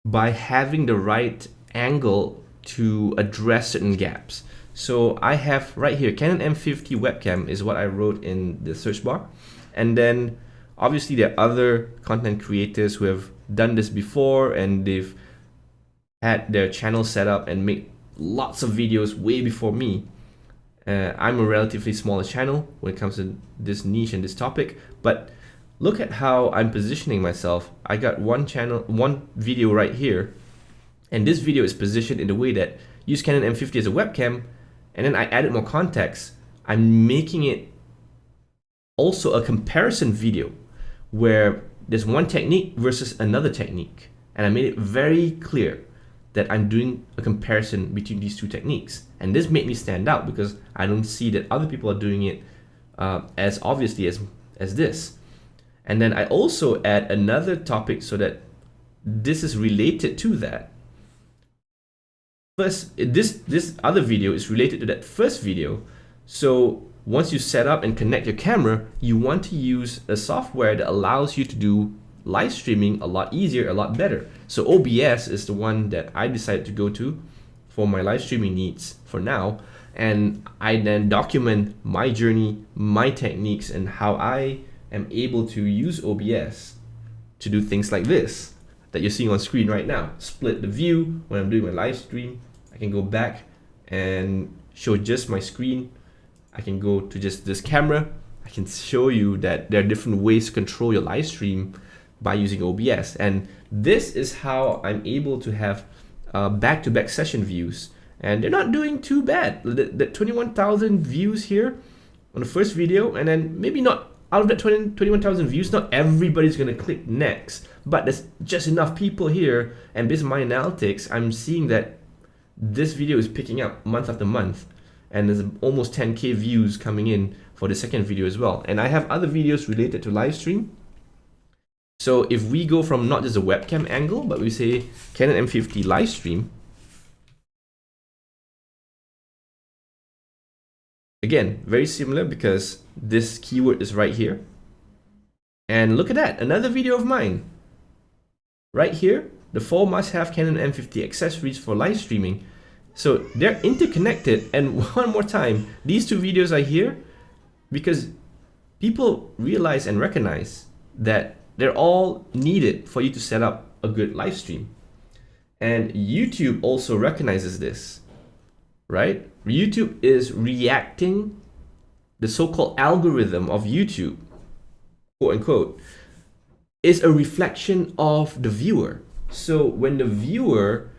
by having the right angle to address certain gaps. So I have right here, Canon M50 webcam is what I wrote in the search bar. And then obviously there are other content creators who have done this before and they've had their channel set up and made lots of videos way before me. I'm a relatively smaller channel when it comes to this niche and this topic, but look at how I'm positioning myself. I got one video right here, and this video is positioned in the way that use Canon M50 as a webcam, and then I added more context. I'm making it also a comparison video where there's one technique versus another technique, and I made it very clear that I'm doing a comparison between these two techniques. And this made me stand out because I don't see that other people are doing it as obviously as this. And then I also add another topic so that this is related to that. First, this other video is related to that first video. So once you set up and connect your camera, you want to use a software that allows you to do live streaming a lot easier, a lot better. So OBS is the one that I decided to go to for my live streaming needs for now. And I then document my journey, my techniques, and how I am able to use OBS to do things like this that you're seeing on screen right now. Split the view when I'm doing my live stream. I can go back and show just my screen. I can go to just this camera. I can show you that there are different ways to control your live stream by using OBS. And this is how I'm able to have back-to-back session views. And they're not doing too bad. The 21,000 views here on the first video, and then maybe not out of that 21,000 views, not everybody's gonna click next, but there's just enough people here, and based on my analytics, I'm seeing that this video is picking up month after month, and there's almost 10K views coming in for the second video as well. And I have other videos related to live stream. So if we go from not just a webcam angle, but we say Canon M50 live stream, again, very similar because this keyword is right here. And look at that, another video of mine. Right here, the 4 must-have Canon M50 accessories for live streaming. So they're interconnected. And one more time, these two videos are here because people realize and recognize that they're all needed for you to set up a good live stream. And YouTube also recognizes this, right? YouTube is reacting, the so-called algorithm of YouTube, quote unquote, is a reflection of the viewer. So when the viewer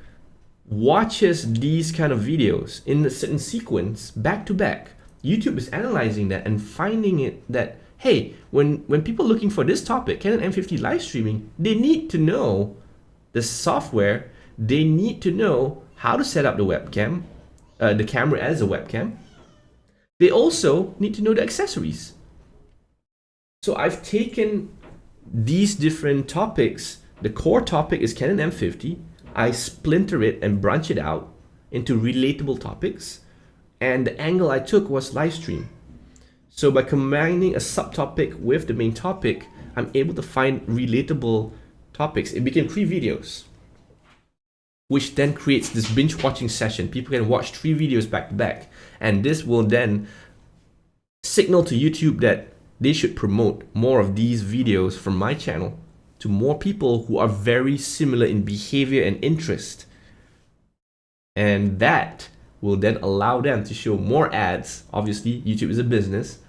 watches these kind of videos in a certain sequence back to back, YouTube is analyzing that and finding it that, hey, when people are looking for this topic, Canon M50 live streaming, they need to know the software, they need to know how to set up the webcam, the camera as a webcam, They also need to know the accessories. So I've taken these different topics. The core topic is Canon M50. I splinter it and branch it out into relatable topics. And the angle I took was live stream. So by combining a subtopic with the main topic, I'm able to find relatable topics. It became 3 videos, which then creates this binge watching session. People can watch 3 videos back to back. And this will then signal to YouTube that they should promote more of these videos from my channel to more people who are very similar in behavior and interest. And that will then allow them to show more ads. Obviously, YouTube is a business.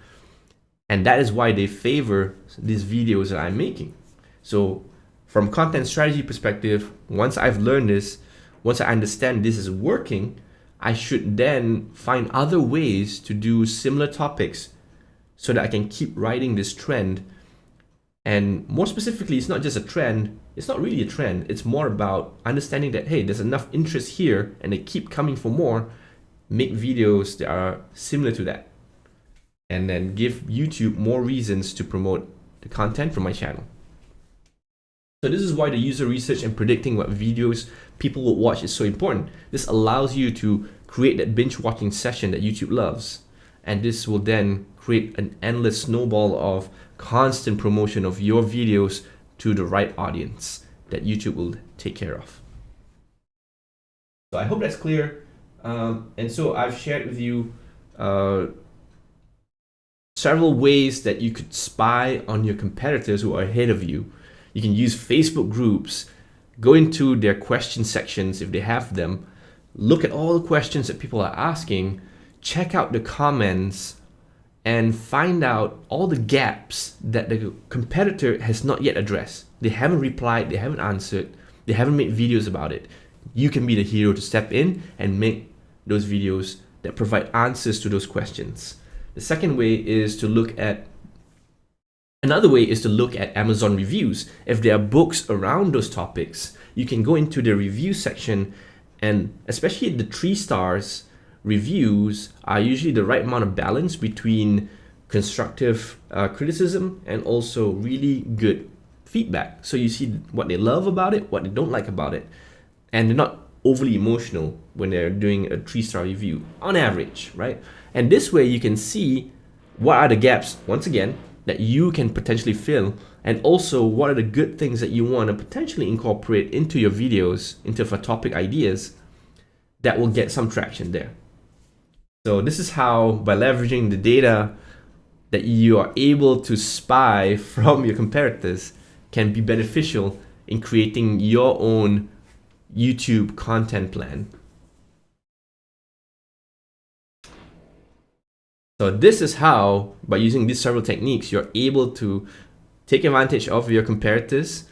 And that is why they favor these videos that I'm making. So from content strategy perspective, once I've learned this, once I understand this is working, I should then find other ways to do similar topics so that I can keep riding this trend. And more specifically, it's not just a trend. It's not really a trend. It's more about understanding that, hey, there's enough interest here and they keep coming for more. Make videos that are similar to that. And then give YouTube more reasons to promote the content from my channel. So this is why the user research and predicting what videos people will watch is so important. This allows you to create that binge watching session that YouTube loves. And this will then create an endless snowball of constant promotion of your videos to the right audience that YouTube will take care of. So I hope that's clear. And so I've shared with you several ways that you could spy on your competitors who are ahead of you. You can use Facebook groups, go into their question sections if they have them, look at all the questions that people are asking, check out the comments, and find out all the gaps that the competitor has not yet addressed. They haven't replied, they haven't answered, they haven't made videos about it. You can be the hero to step in and make those videos that provide answers to those questions. The second way is to look at Amazon reviews. If there are books around those topics, you can go into the review section, and especially the 3 stars reviews are usually the right amount of balance between constructive criticism and also really good feedback. So you see what they love about it, what they don't like about it, and they're not overly emotional when they're doing a 3-star review on average, right? And this way you can see what are the gaps, once again, that you can potentially fill, and also what are the good things that you want to potentially incorporate into your videos, into for topic ideas that will get some traction there. So this is how, by leveraging the data that you are able to spy from your competitors, can be beneficial in creating your own YouTube content plan. So this is how, by using these several techniques, you're able to take advantage of your competitors.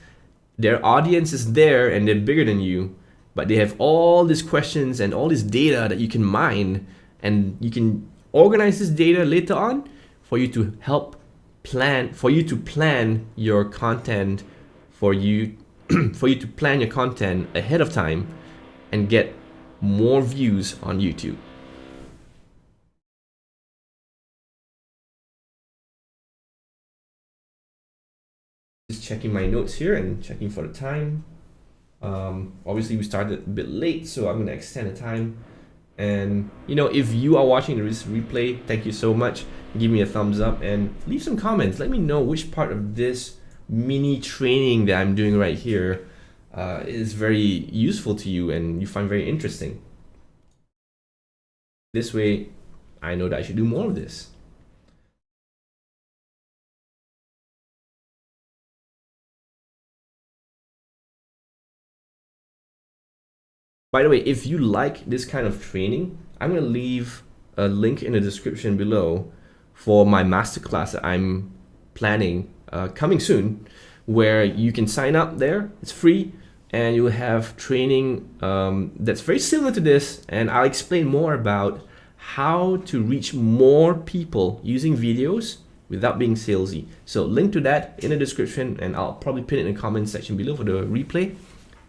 Their audience is there and they're bigger than you, but they have all these questions and all this data that you can mine, and you can organize this data later on for you to help plan, for you to plan your content, for you to plan your content ahead of time and get more views on YouTube. Just checking my notes here and checking for the time. Obviously we started a bit late, so I'm going to extend the time. And you know, if you are watching this replay, thank you so much. Give me a thumbs up and leave some comments. Let me know which part of this mini training that I'm doing right here is very useful to you and you find very interesting. This way, I know that I should do more of this. By the way, if you like this kind of training, I'm going to leave a link in the description below for my masterclass that I'm planning coming soon, where you can sign up there. It's free, and you will have training that's very similar to this, and I'll explain more about how to reach more people using videos without being salesy. So link to that in the description, and I'll probably pin it in the comment section below for the replay.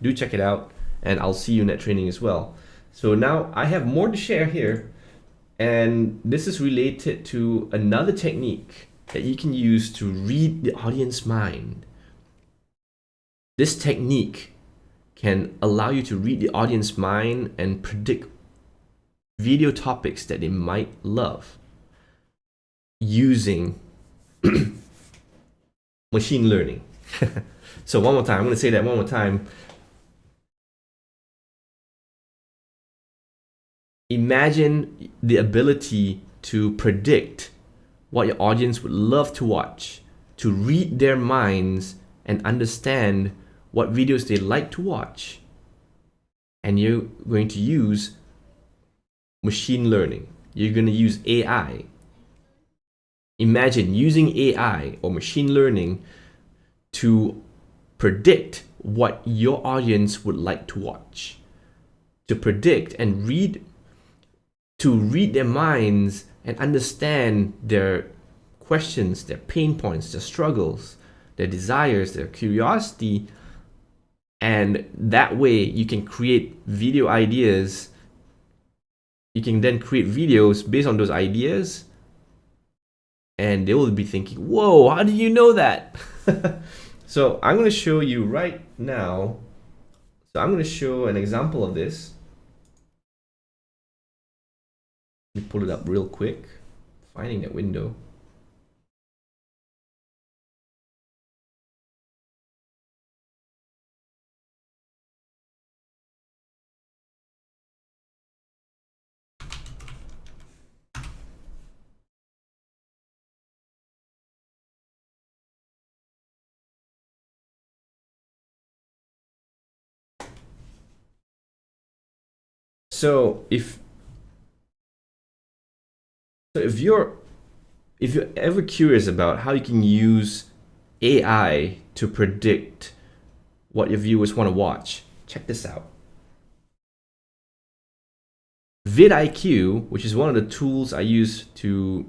Do check it out, and I'll see you in that training as well. So now I have more to share here, And this is related to another technique that you can use to read the audience mind. This technique can allow you to read the audience mind and predict video topics that they might love using machine learning. So one more time, I'm going to say that one more time. Imagine the ability to predict what your audience would love to watch, to read their minds and understand what videos they like to watch. And you're going to use machine learning. You're going to use AI. Imagine using AI or machine learning to predict what your audience would like to watch, to predict and read their minds and understand their questions, their pain points, their struggles, their desires, their curiosity. And that way you can create video ideas. You can then create videos based on those ideas. And they will be thinking, whoa, how do you know that? So I'm going to show you right now. So I'm going to show an example of this. Let me pull it up real quick, finding that window. So if you're ever curious about how you can use AI to predict what your viewers want to watch, check this out. vidIQ, which is one of the tools I use to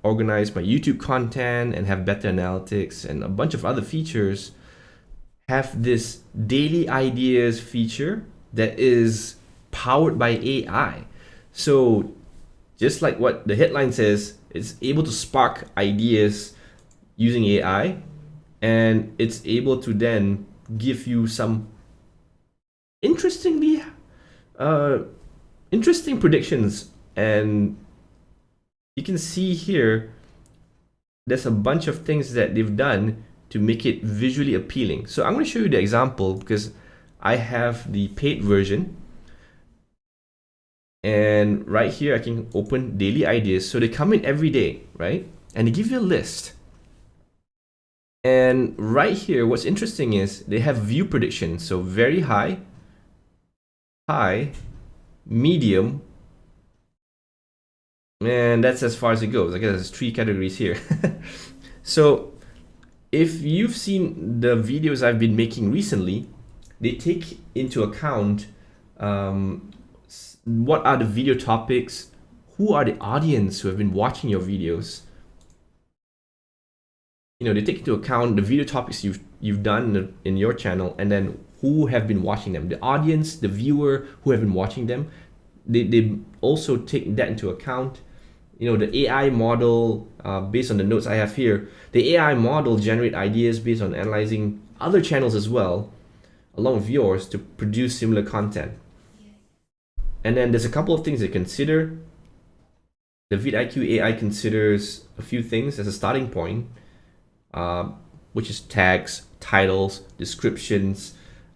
organize my YouTube content and have better analytics and a bunch of other features, have this daily ideas feature that is powered by AI. So just like what the headline says, it's able to spark ideas using AI, and it's able to then give you some interesting predictions. And you can see here, there's a bunch of things that they've done to make it visually appealing. So I'm going to show you the example because I have the paid version. And right here, I can open daily ideas. So they come in every day, right? And they give you a list. And right here, what's interesting is they have view prediction. So very high, medium, and that's as far as it goes. I guess there's 3 categories here. So if you've seen the videos I've been making recently, they take into account what are the video topics, who are the audience who have been watching your videos. You know, they take into account the video topics you've done in your channel, and then who have been watching them, the audience, the viewer who have been watching them. They also take that into account. You know, the AI model, based on the notes I have here, the AI model generate ideas based on analyzing other channels as well, along with yours, to produce similar content. And then there's a couple of things they consider. The vidIQ AI considers a few things as a starting point, which is tags, titles, descriptions,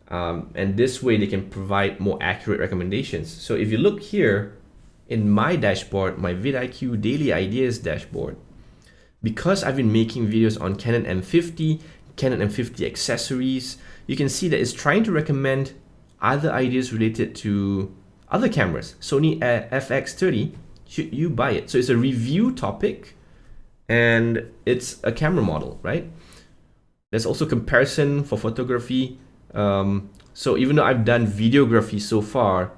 and this way they can provide more accurate recommendations. So if you look here in my dashboard, my vidIQ Daily Ideas dashboard, because I've been making videos on Canon M50, Canon M50 accessories, you can see that it's trying to recommend other ideas related to other cameras. Sony FX30, should you buy it? So it's a review topic and it's a camera model, right? There's also comparison for photography. So even though I've done videography so far,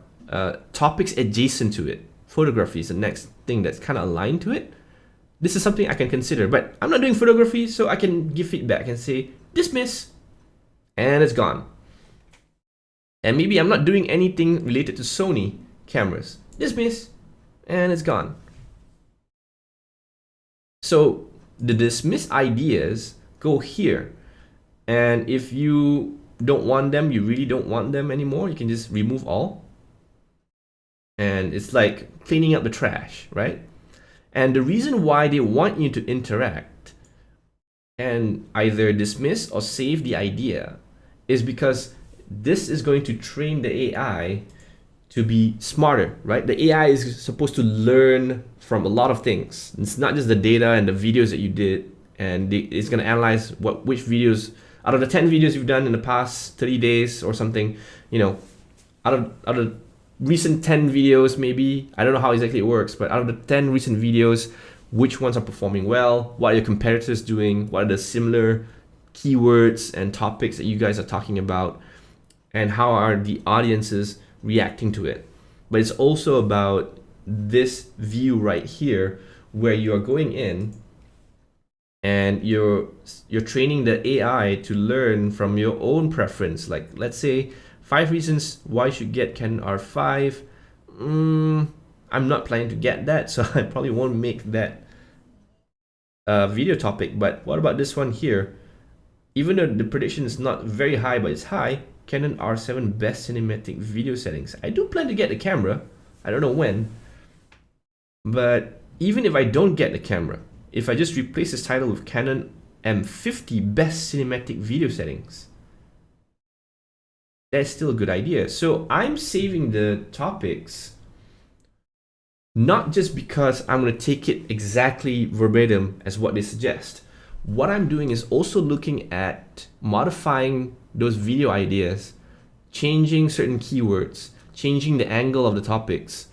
topics adjacent to it, photography is the next thing that's kind of aligned to it. This is something I can consider, but I'm not doing photography, so I can give feedback and say, dismiss, and it's gone. And maybe I'm not doing anything related to Sony cameras. Dismiss, and it's gone. So the dismiss ideas go here. And if you don't want them, you really don't want them anymore, you can just remove all. And it's like cleaning up the trash, right? And the reason why they want you to interact and either dismiss or save the idea is because this is going to train the AI to be smarter, right? The AI is supposed to learn from a lot of things. It's not just the data and the videos that you did, and it's going to analyze which videos out of the 10 videos you've done in the past 30 days or something, you know, out of recent 10 videos, maybe, I don't know how exactly it works, but out of the 10 recent videos, which ones are performing well, what are your competitors doing, what are the similar keywords and topics that you guys are talking about, and how are the audiences reacting to it. But it's also about this view right here where you are going in and you're training the AI to learn from your own preference. Like, let's say 5 reasons why you should get Canon R5. I'm not planning to get that, so I probably won't make that video topic. But what about this one here? Even though the prediction is not very high, but it's high, Canon R7 best cinematic video settings. I do plan to get the camera. I don't know when. But even if I don't get the camera, if I just replace this title with Canon M50 best cinematic video settings, that's still a good idea. So I'm saving the topics not just because I'm going to take it exactly verbatim as what they suggest. What I'm doing is also looking at modifying those video ideas, changing certain keywords, changing the angle of the topics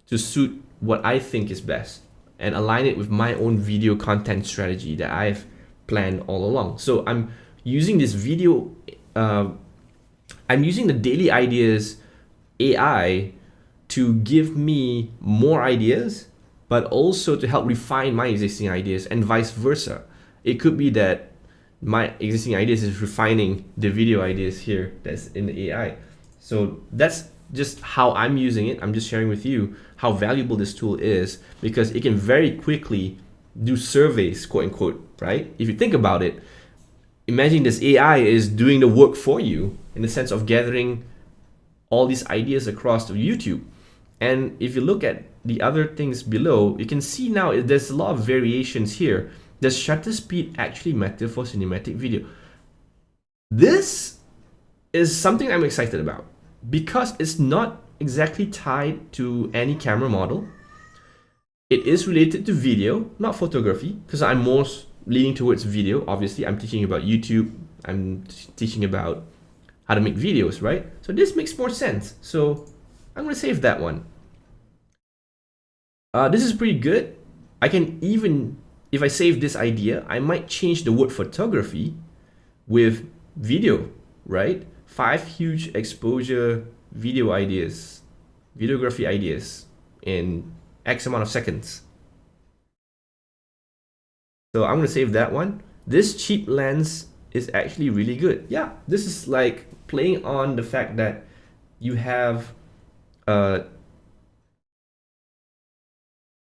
to suit what I think is best and align it with my own video content strategy that I've planned all along. So I'm using this video, I'm using the daily ideas AI to give me more ideas, but also to help refine my existing ideas and vice versa. It could be that my existing ideas is refining the video ideas here that's in the AI. So that's just how I'm using it. I'm just sharing with you how valuable this tool is, because it can very quickly do surveys, quote unquote, right? If you think about it, imagine this AI is doing the work for you in the sense of gathering all these ideas across to YouTube. And if you look at the other things below, you can see now there's a lot of variations here. Does shutter speed actually matter for cinematic video? This is something I'm excited about because it's not exactly tied to any camera model. It is related to video, not photography, because I'm most leaning towards video. Obviously, I'm teaching about YouTube. I'm teaching about how to make videos, right? So this makes more sense. So I'm going to save that one. This is pretty good. I can even, if I save this idea, I might change the word photography with video, right? 5 huge exposure video ideas, videography ideas in X amount of seconds. So I'm going to save that one. This cheap lens is actually really good. Yeah, this is like playing on the fact that you have a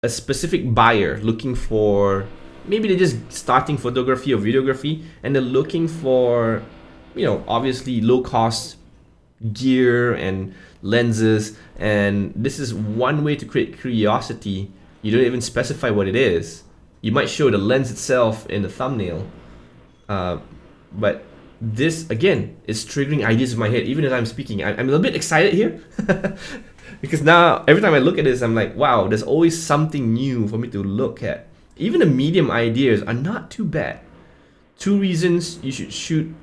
specific buyer looking for, maybe they're just starting photography or videography and they're looking for, you know, obviously low cost gear and lenses, and this is one way to create curiosity. You don't even specify what it is. You might show the lens itself in the thumbnail, but this again is triggering ideas in my head even as I'm speaking. I'm a little bit excited here because now every time I look at this, I'm like, wow, there's always something new for me to look at. Even the medium ideas are not too bad. 2 reasons you should shoot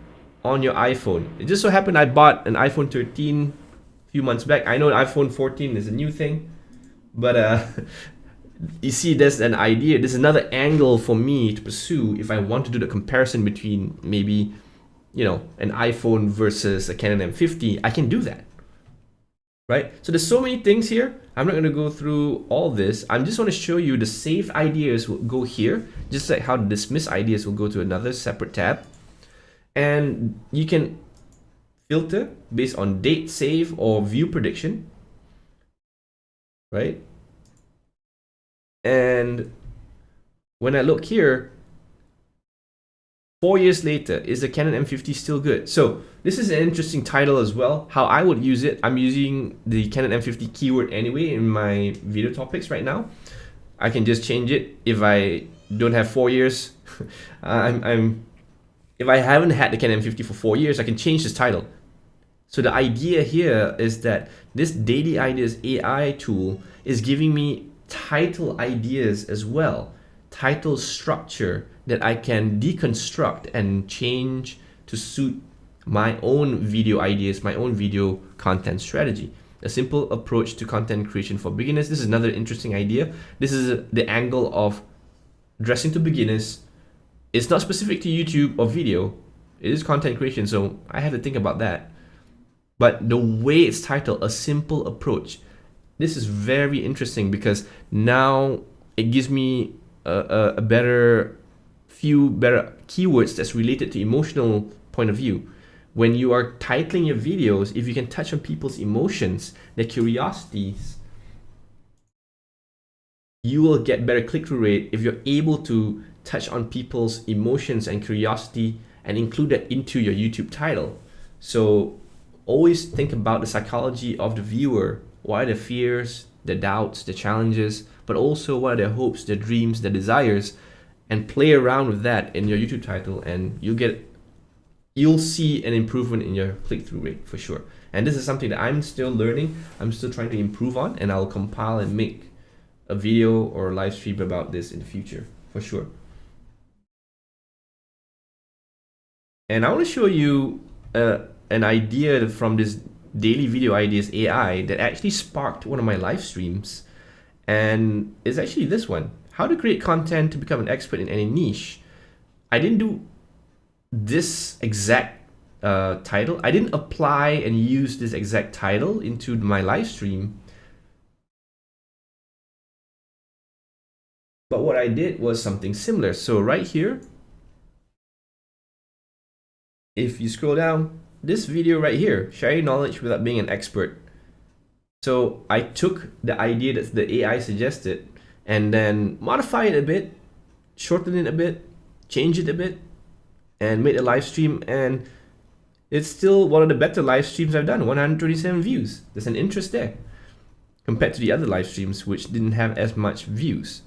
on your iPhone. It just so happened I bought an iPhone 13 a few months back. I know iPhone 14 is a new thing, but you see, there's an idea, there's another angle for me to pursue if I want to do the comparison between maybe, you know, an iPhone versus a Canon M50. I can do that, right? So there's so many things here. I'm not going to go through all this. I'm just want to show you the saved ideas will go here, just like how the dismiss ideas will go to another separate tab. And you can filter based on date save or view prediction, right? And when I look here, 4 years later, is the Canon M50 still good? So this is an interesting title as well. How I would use it, I'm using the Canon M50 keyword anyway in my video topics right now. I can just change it if I don't have 4 years. If I haven't had the Canon M50 for 4 years, I can change this title. So the idea here is that this Daily Ideas AI tool is giving me title ideas as well, title structure that I can deconstruct and change to suit my own video ideas, my own video content strategy. A simple approach to content creation for beginners. This is another interesting idea. This is the angle of addressing to beginners. It's not specific to YouTube or video. It is content creation, so I have to think about that. But the way it's titled, a simple approach, this is very interesting because now it gives me a few better keywords that's related to emotional point of view. When you are titling your videos, if you can touch on people's emotions, their curiosities, you will get better click-through rate if you're able to touch on people's emotions and curiosity and include that into your YouTube title. So always think about the psychology of the viewer. What are their fears, their doubts, their challenges, but also what are their hopes, their dreams, their desires, and play around with that in your YouTube title, and you'll see an improvement in your click-through rate for sure. And this is something that I'm still learning. I'm still trying to improve on, and I'll compile and make a video or a live stream about this in the future for sure. And I want to show you an idea from this Daily Video Ideas AI that actually sparked one of my live streams, and it's actually this one: how to create content to become an expert in any niche. I didn't do this exact title. I didn't apply and use this exact title into my live stream, but what I did was something similar. So right here, if you scroll down, this video right here, sharing knowledge without being an expert. So I took the idea that the AI suggested and then modified it a bit, shortened it a bit, changed it a bit, and made a live stream, and it's still one of the better live streams I've done. 127 views. There's an interest there compared to the other live streams which didn't have as much views.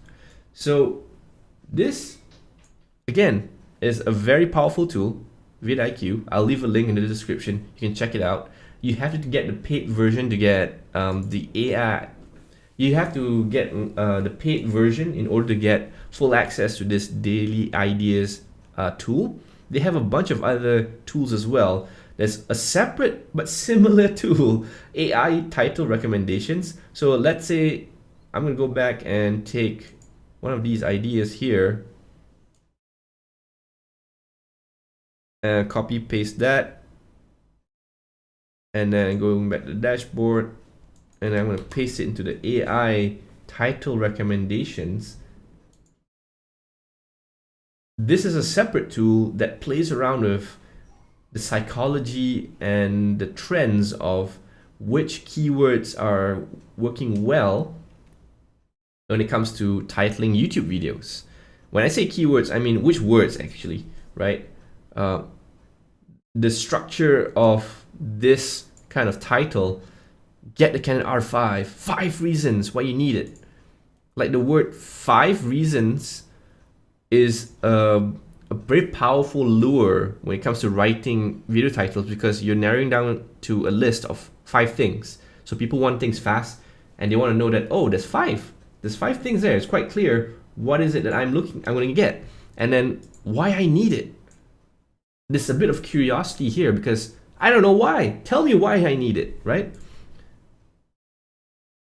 So this, again, is a very powerful tool, vidIQ. I'll leave a link in the description. You can check it out. You have to get the paid version to get the AI. You have to get the paid version in order to get full access to this Daily Ideas tool. They have a bunch of other tools as well. There's a separate but similar tool, AI title recommendations. So let's say I'm going to go back and take one of these ideas here and copy paste that, and then going back to the dashboard, and I'm going to paste it into the AI title recommendations. This is a separate tool that plays around with the psychology and the trends of which keywords are working well when it comes to titling YouTube videos. When I say keywords, I mean which words actually, right? The structure of this kind of title, get the Canon R5, 5 reasons why you need it. Like the word 5 reasons is a very powerful lure when it comes to writing video titles, because you're narrowing down to a list of 5 things. So people want things fast and they want to know that, oh, there's 5 things there. It's quite clear what is it that I'm going to get, and then why I need it. There's a bit of curiosity here because I don't know why. Tell me why I need it, right?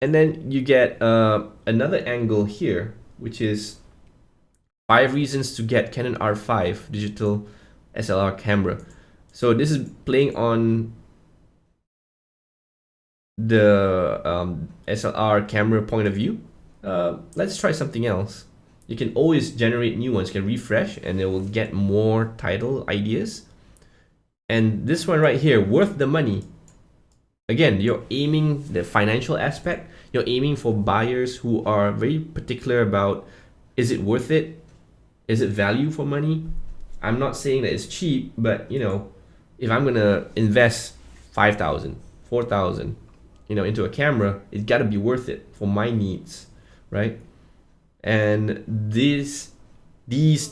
And then you get another angle here, which is 5 reasons to get Canon R5 digital SLR camera. So this is playing on the SLR camera point of view. Let's try something else. You can always generate new ones. You can refresh and it will get more title ideas. And this one right here, worth the money. Again, you're aiming the financial aspect. You're aiming for buyers who are very particular about, is it worth it? Is it value for money? I'm not saying that it's cheap, but if I'm gonna invest 5,000, 4,000, into a camera, it's got to be worth it for my needs, right? And these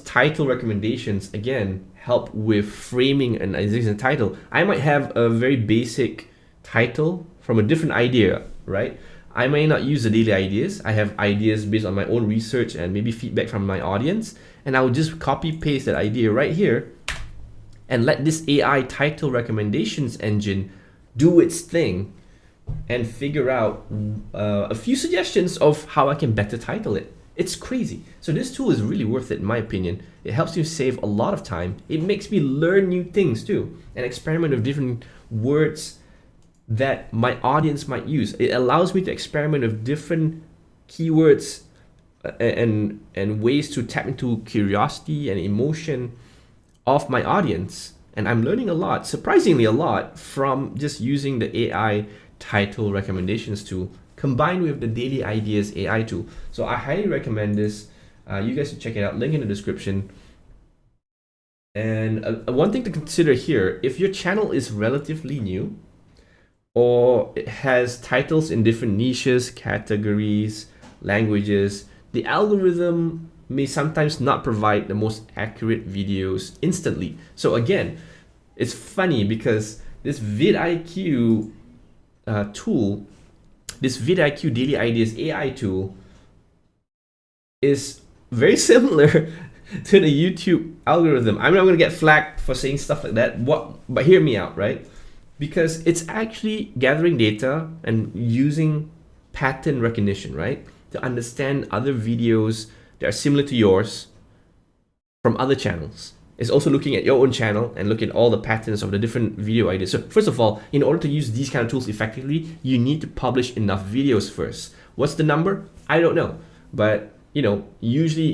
title recommendations again help with framing an existing title. I might have a very basic title from a different idea, right? I may not use the daily ideas. I have ideas based on my own research and maybe feedback from my audience, and I will just copy paste that idea right here and let this AI title recommendations engine do its thing and figure out a few suggestions of how I can better title it. It's crazy. So this tool is really worth it in my opinion. It helps you save a lot of time. It makes me learn new things too and experiment with different words that my audience might use. It allows me to experiment with different keywords and ways to tap into curiosity and emotion of my audience. And I'm learning a lot, surprisingly a lot, from just using the AI title recommendations tool combined with the daily ideas AI tool. So I highly recommend this. You guys should check it out, link in the description. And one thing to consider here, if your channel is relatively new or it has titles in different niches, categories, languages, the algorithm may sometimes not provide the most accurate videos instantly. So again, it's funny because this vidIQ tool, this vidIQ Daily Ideas AI tool is very similar to the YouTube algorithm. I'm not going to get flagged for saying stuff like that, but hear me out, right? Because it's actually gathering data and using pattern recognition, right? To understand other videos that are similar to yours from other channels. It's also looking at your own channel and looking at all the patterns of the different video ideas. So first of all, in order to use these kind of tools effectively, you need to publish enough videos first. What's the number? I don't know. But, usually,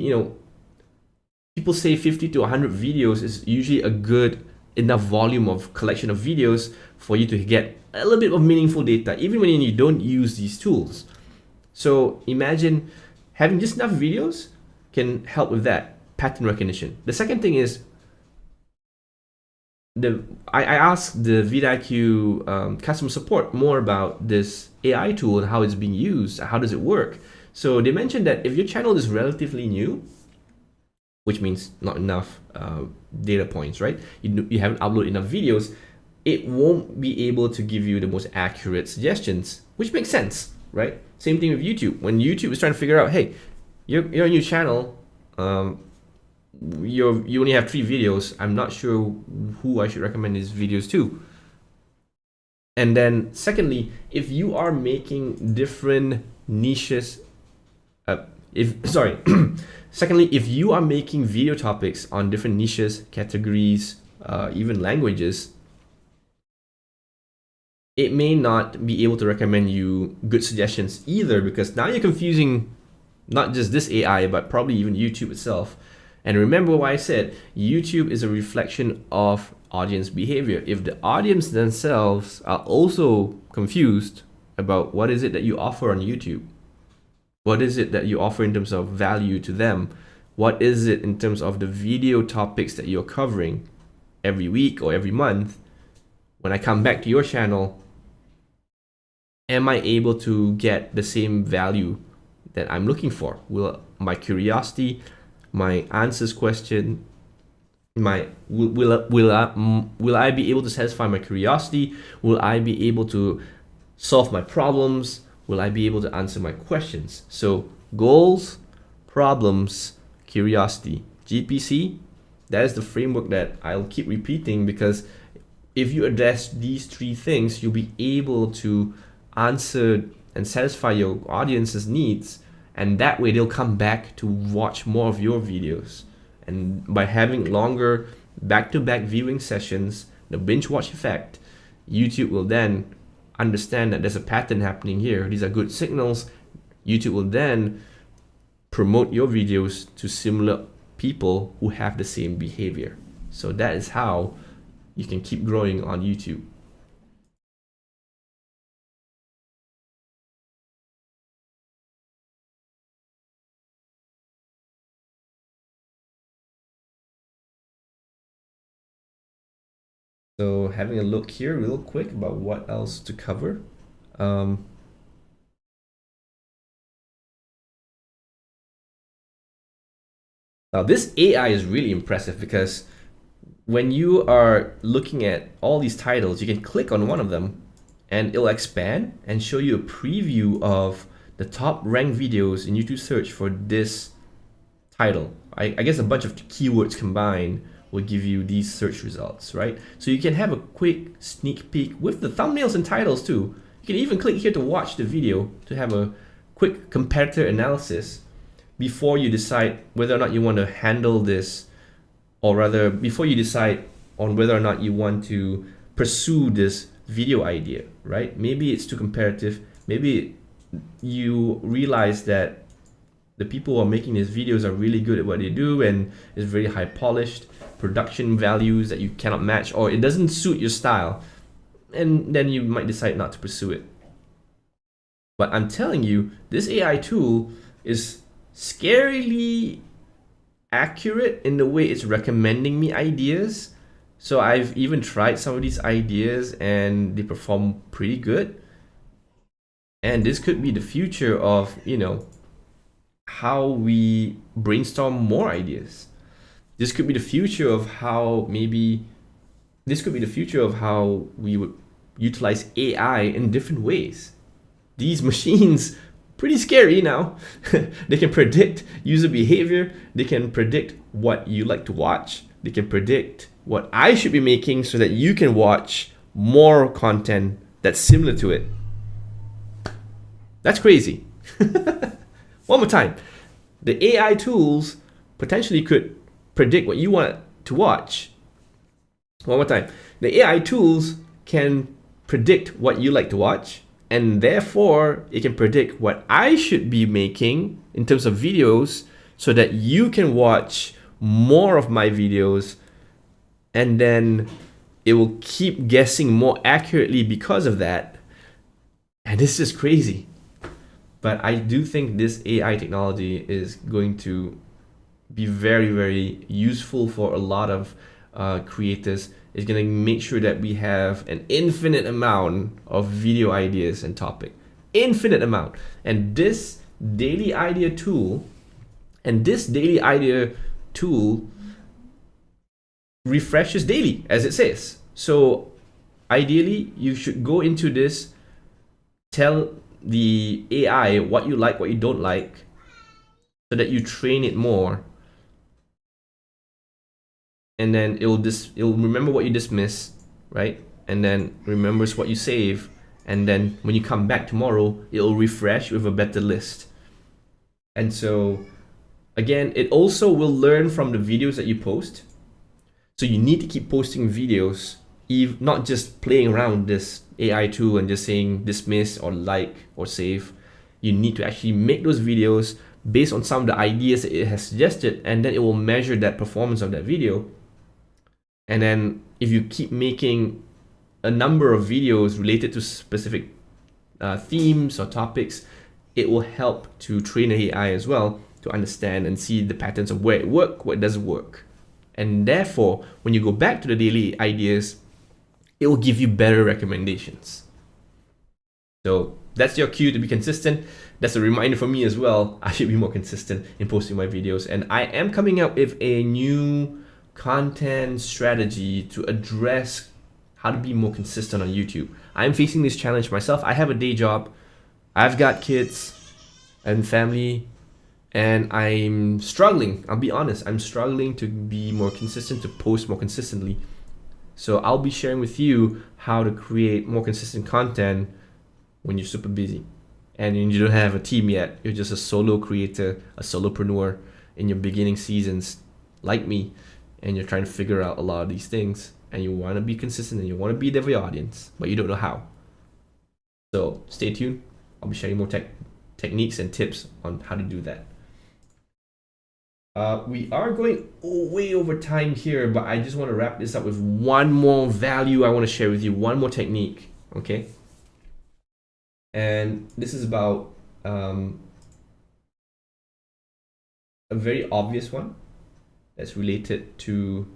people say 50 to 100 videos is usually a good enough volume of collection of videos for you to get a little bit of meaningful data, even when you don't use these tools. So imagine having just enough videos can help with that pattern recognition. The second thing is I asked the vidIQ customer support more about this AI tool and how it's being used, how does it work. So they mentioned that if your channel is relatively new, which means not enough data points, right? You haven't uploaded enough videos, it won't be able to give you the most accurate suggestions, which makes sense, right? Same thing with YouTube. When YouTube is trying to figure out, hey, you're a new channel, you only have 3 videos, I'm not sure who I should recommend these videos to. And then secondly, if you are making different niches, secondly, if you are making video topics on different niches, categories, even languages, it may not be able to recommend you good suggestions either, because now you're confusing not just this AI, but probably even YouTube itself. And remember what I said, YouTube is a reflection of audience behavior. If the audience themselves are also confused about what is it that you offer on YouTube, what is it that you offer in terms of value to them, what is it in terms of the video topics that you're covering every week or every month, when I come back to your channel, am I able to get the same value that I'm looking for? Will my curiosity, my answers question, will I be able to satisfy my curiosity? Will I be able to solve my problems? Will I be able to answer my questions? So goals, problems, curiosity, GPC, that is the framework that I'll keep repeating, because if you address these 3 things, you'll be able to answer and satisfy your audience's needs, and that way they'll come back to watch more of your videos. And by having longer back-to-back viewing sessions, the binge watch effect, YouTube will then understand that there's a pattern happening here. These are good signals. YouTube will then promote your videos to similar people who have the same behavior. So that is how you can keep growing on YouTube. So having a look here real quick about what else to cover. Now this AI is really impressive because when you are looking at all these titles, you can click on one of them and it'll expand and show you a preview of the top ranked videos in YouTube search for this title. I guess a bunch of keywords combined will give you these search results, right? So you can have a quick sneak peek with the thumbnails and titles too. You can even click here to watch the video to have a quick competitor analysis before you decide whether or not you want to handle this, or rather before you decide on whether or not you want to pursue this video idea, right? Maybe it's too competitive. Maybe you realize that the people who are making these videos are really good at what they do and it's very high polished production values that you cannot match, or it doesn't suit your style, and then you might decide not to pursue it. But I'm telling you, this AI tool is scarily accurate in the way it's recommending me ideas. So I've even tried some of these ideas and they perform pretty good. And this could be the future of, you know, how we brainstorm more ideas. This could be the future of how we would utilize AI in different ways. These machines, pretty scary now. They can predict user behavior. They can predict what you like to watch. They can predict what I should be making so that you can watch more content that's similar to it. That's crazy. One more time. The AI tools potentially could predict what you want to watch. One more time. The AI tools can predict what you like to watch, and therefore it can predict what I should be making in terms of videos so that you can watch more of my videos, and then it will keep guessing more accurately because of that. And this is crazy. But I do think this AI technology is going to be very, very useful for a lot of creators. It's going to make sure that we have an infinite amount of video ideas and topic. Infinite amount. And this daily idea tool refreshes daily, as it says. So ideally, you should go into this, tell the AI what you like, what you don't like, so that you train it more, and then it'll remember what you dismiss, right? And then remembers what you save, and then when you come back tomorrow, it'll refresh with a better list. And so again, it also will learn from the videos that you post. So you need to keep posting videos, not just playing around this AI tool and just saying dismiss or like or save. You need to actually make those videos based on some of the ideas that it has suggested, and then it will measure that performance of that video. And then if you keep making a number of videos related to specific themes or topics, it will help to train the AI as well to understand and see the patterns of where it works, what doesn't work. And therefore, when you go back to the daily ideas, it will give you better recommendations. So that's your cue to be consistent. That's a reminder for me as well. I should be more consistent in posting my videos. And I am coming up with a new content strategy to address how to be more consistent on YouTube. I'm facing this challenge myself. I have a day job. I've got kids and family, and I'm struggling. I'll be honest. I'm struggling to be more consistent, to post more consistently. So I'll be sharing with you how to create more consistent content when you're super busy and you don't have a team yet. You're just a solo creator, a solopreneur in your beginning seasons like me, and you're trying to figure out a lot of these things, and you want to be consistent and you want to be there for your audience, but you don't know how. So stay tuned. I'll be sharing more techniques and tips on how to do that. We are going way over time here, but I just want to wrap this up with one more value I want to share with you, one more technique, okay? And this is about a very obvious one that's related to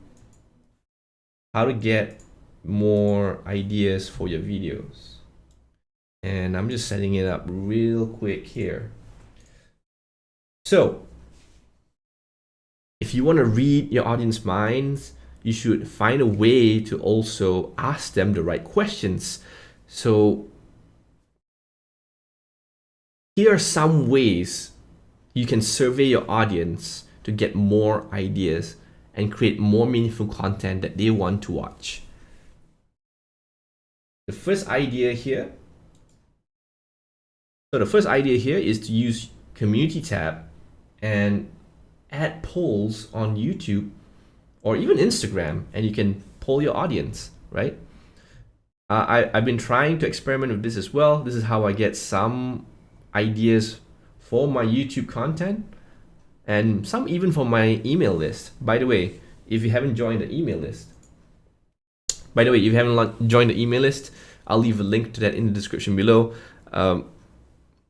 how to get more ideas for your videos. And I'm just setting it up real quick here. So if you want to read your audience minds, you should find a way to also ask them the right questions. So here are some ways you can survey your audience to get more ideas and create more meaningful content that they want to watch. The first idea here is to use Community tab and add polls on YouTube or even Instagram, and you can poll your audience, right? I've been trying to experiment with this as well. This is how I get some ideas for my YouTube content and some even for my email list. By the way, if you haven't joined the email list, I'll leave a link to that in the description below.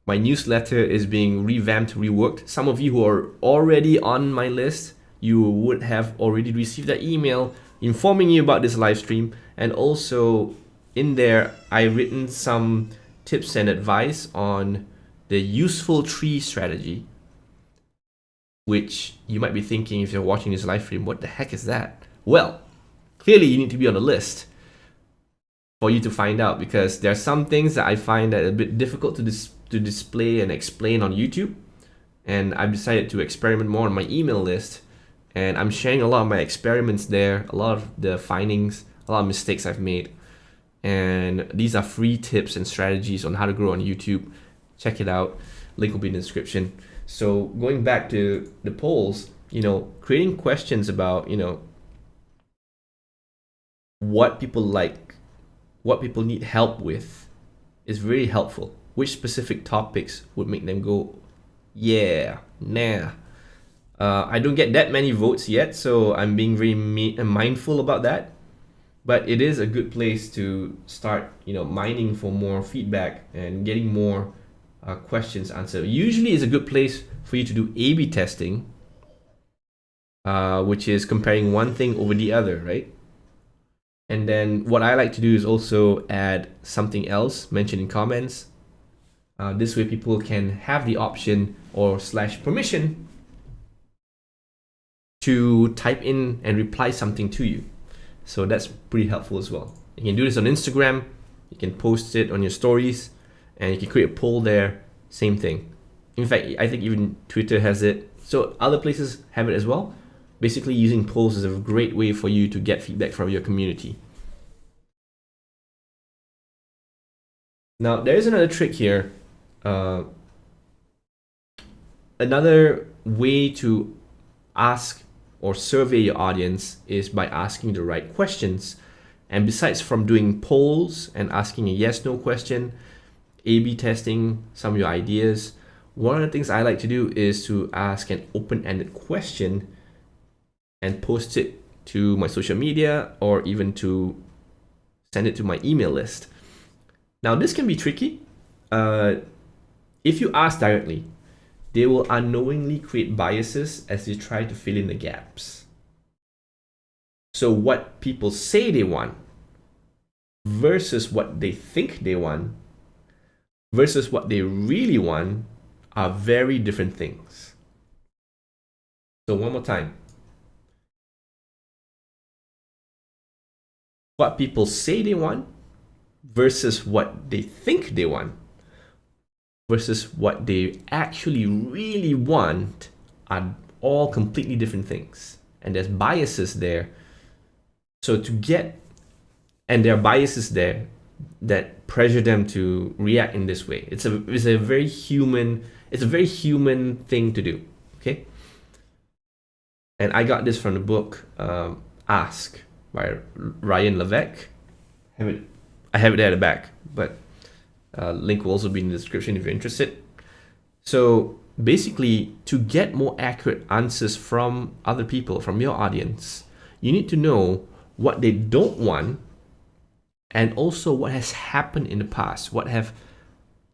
My newsletter is being revamped, reworked. Some of you who are already on my list, you would have already received that email informing you about this live stream. And also in there, I've written some tips and advice on the useful tree strategy, which you might be thinking if you're watching this live stream, what the heck is that? Well, clearly you need to be on the list for you to find out, because there are some things that I find that are a bit difficult to display and explain on YouTube, and I've decided to experiment more on my email list, and I'm sharing a lot of my experiments there, a lot of the findings, a lot of mistakes I've made, and these are free tips and strategies on how to grow on YouTube. Check it out, link will be in the description. So going back to the polls, creating questions about what people like, what people need help with is very helpful. Which specific topics would make them go, yeah, nah. I don't get that many votes yet, so I'm being very mindful about that. But it is a good place to start, mining for more feedback and getting more questions answered. Usually it's a good place for you to do A/B testing, which is comparing one thing over the other, right? And then what I like to do is also add something else mentioned in comments. This way people can have the option or / permission to type in and reply something to you. So that's pretty helpful as well. You can do this on Instagram, you can post it on your stories, and you can create a poll there, same thing. In fact, I think even Twitter has it. So other places have it as well. Basically, using polls is a great way for you to get feedback from your community. Now, there's another trick here. Another way to ask or survey your audience is by asking the right questions. And besides from doing polls and asking a yes/no question, A/B testing some of your ideas, one of the things I like to do is to ask an open-ended question and post it to my social media or even to send it to my email list. Now, this can be tricky. If you ask directly, they will unknowingly create biases as they try to fill in the gaps. So what people say they want versus what they think they want versus what they really want are very different things. So one more time. What people say they want versus what they think they want versus what they actually really want are all completely different things. And there's biases there. So and there are biases there that pressure them to react in this way. It's a very human thing to do. Okay. And I got this from the book Ask by Ryan Levesque. I have it there at the back, but link will also be in the description if you're interested. So basically, to get more accurate answers from other people, from your audience, you need to know what they don't want and also what has happened in the past, what have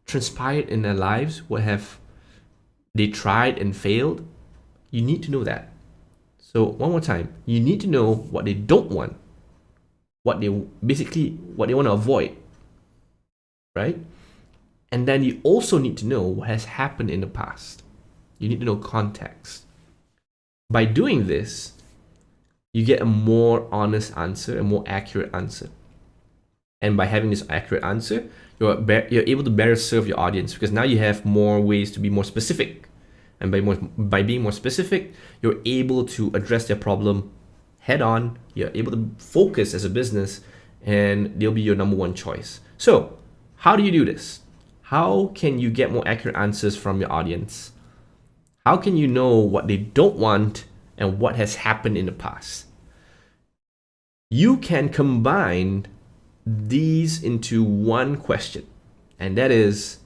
transpired in their lives, what have they tried and failed. You need to know that. So one more time, you need to know what they don't want what they want to avoid, right? And then you also need to know what has happened in the past. You need to know context. By doing this, you get a more honest answer, a more accurate answer. And by having this accurate answer, you're able to better serve your audience, because now you have more ways to be more specific. And by being more specific, you're able to address their problem head on. You're able to focus as a business, and they'll be your number one choice. So how do you do this? How can you get more accurate answers from your audience? How can you know what they don't want and what has happened in the past? You can combine these into one question, and that is,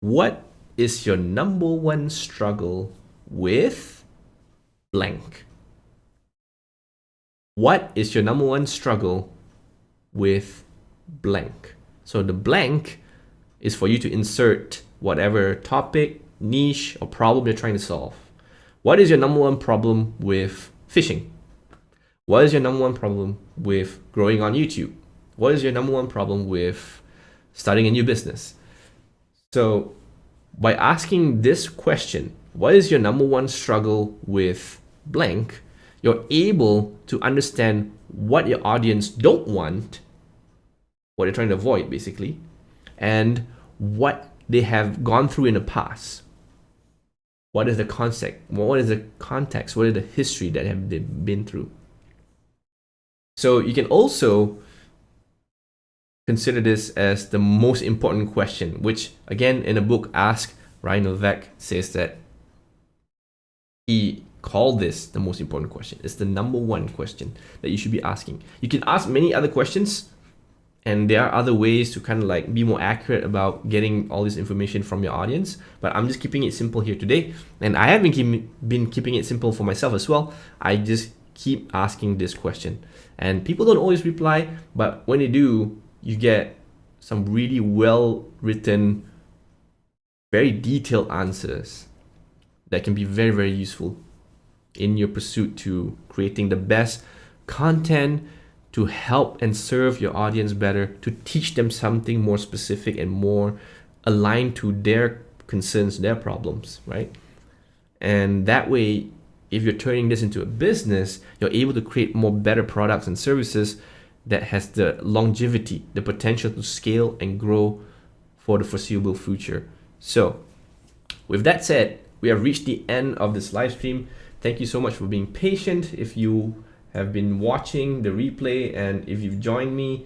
what is your number one struggle with blank? What is your number one struggle with blank? So the blank is for you to insert whatever topic, niche, or problem you're trying to solve. What is your number one problem with fishing? What is your number one problem with growing on YouTube? What is your number one problem with starting a new business? So by asking this question, what is your number one struggle with blank, you're able to understand what your audience don't want, what they're trying to avoid basically, and what they have gone through in the past. What is the context? What is the context? What is the history that have they been through? So you can also consider this as the most important question, which again in a book Ask, Ryan Novak says that he called this the most important question. It's the number one question that you should be asking. You can ask many other questions, and there are other ways to kind of like be more accurate about getting all this information from your audience, but I'm just keeping it simple here today. And I have been keeping it simple for myself as well. I just keep asking this question, and people don't always reply, but when they do, you get some really well written, very detailed answers that can be very, very useful in your pursuit to creating the best content to help and serve your audience better, to teach them something more specific and more aligned to their concerns, their problems, right? And that way, if you're turning this into a business, you're able to create more better products and services that has the longevity, the potential to scale and grow for the foreseeable future. So with that said, we have reached the end of this live stream. Thank you so much for being patient. If you have been watching the replay, and if you've joined me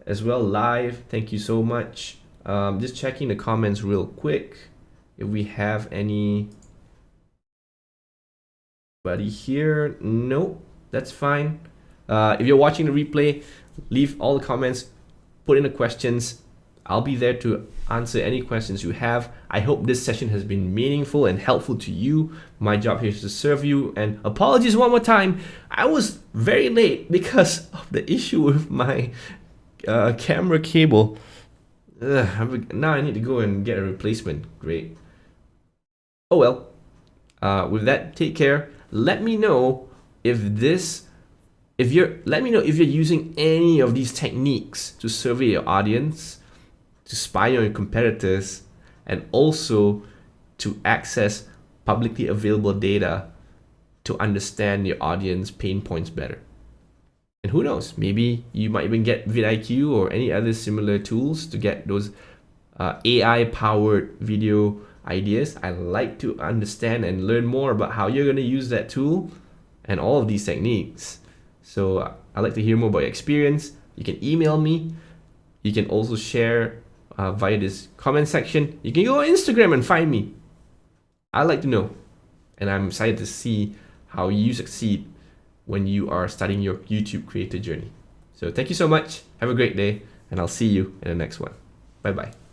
as well live, thank you so much. Just checking the comments real quick if we have anybody here. No, that's fine. If you're watching the replay, leave all the comments, put in the questions. I'll be there to answer any questions you have. I hope this session has been meaningful and helpful to you. My job here is to serve you, and apologies one more time. I was very late because of the issue with my camera cable. Now I need to go and get a replacement. Great. Oh well. With that, take care. Let me know if you're using any of these techniques to survey your audience, to spy on your competitors, and also to access publicly available data to understand your audience pain points better. And who knows, maybe you might even get vidIQ or any other similar tools to get those AI-powered video ideas. I like to understand and learn more about how you're going to use that tool and all of these techniques. So I'd like to hear more about your experience. You can email me. You can also share via this comment section. You can go on Instagram and find me. I'd like to know. And I'm excited to see how you succeed when you are starting your YouTube creator journey. So thank you so much. Have a great day, and I'll see you in the next one. Bye-bye.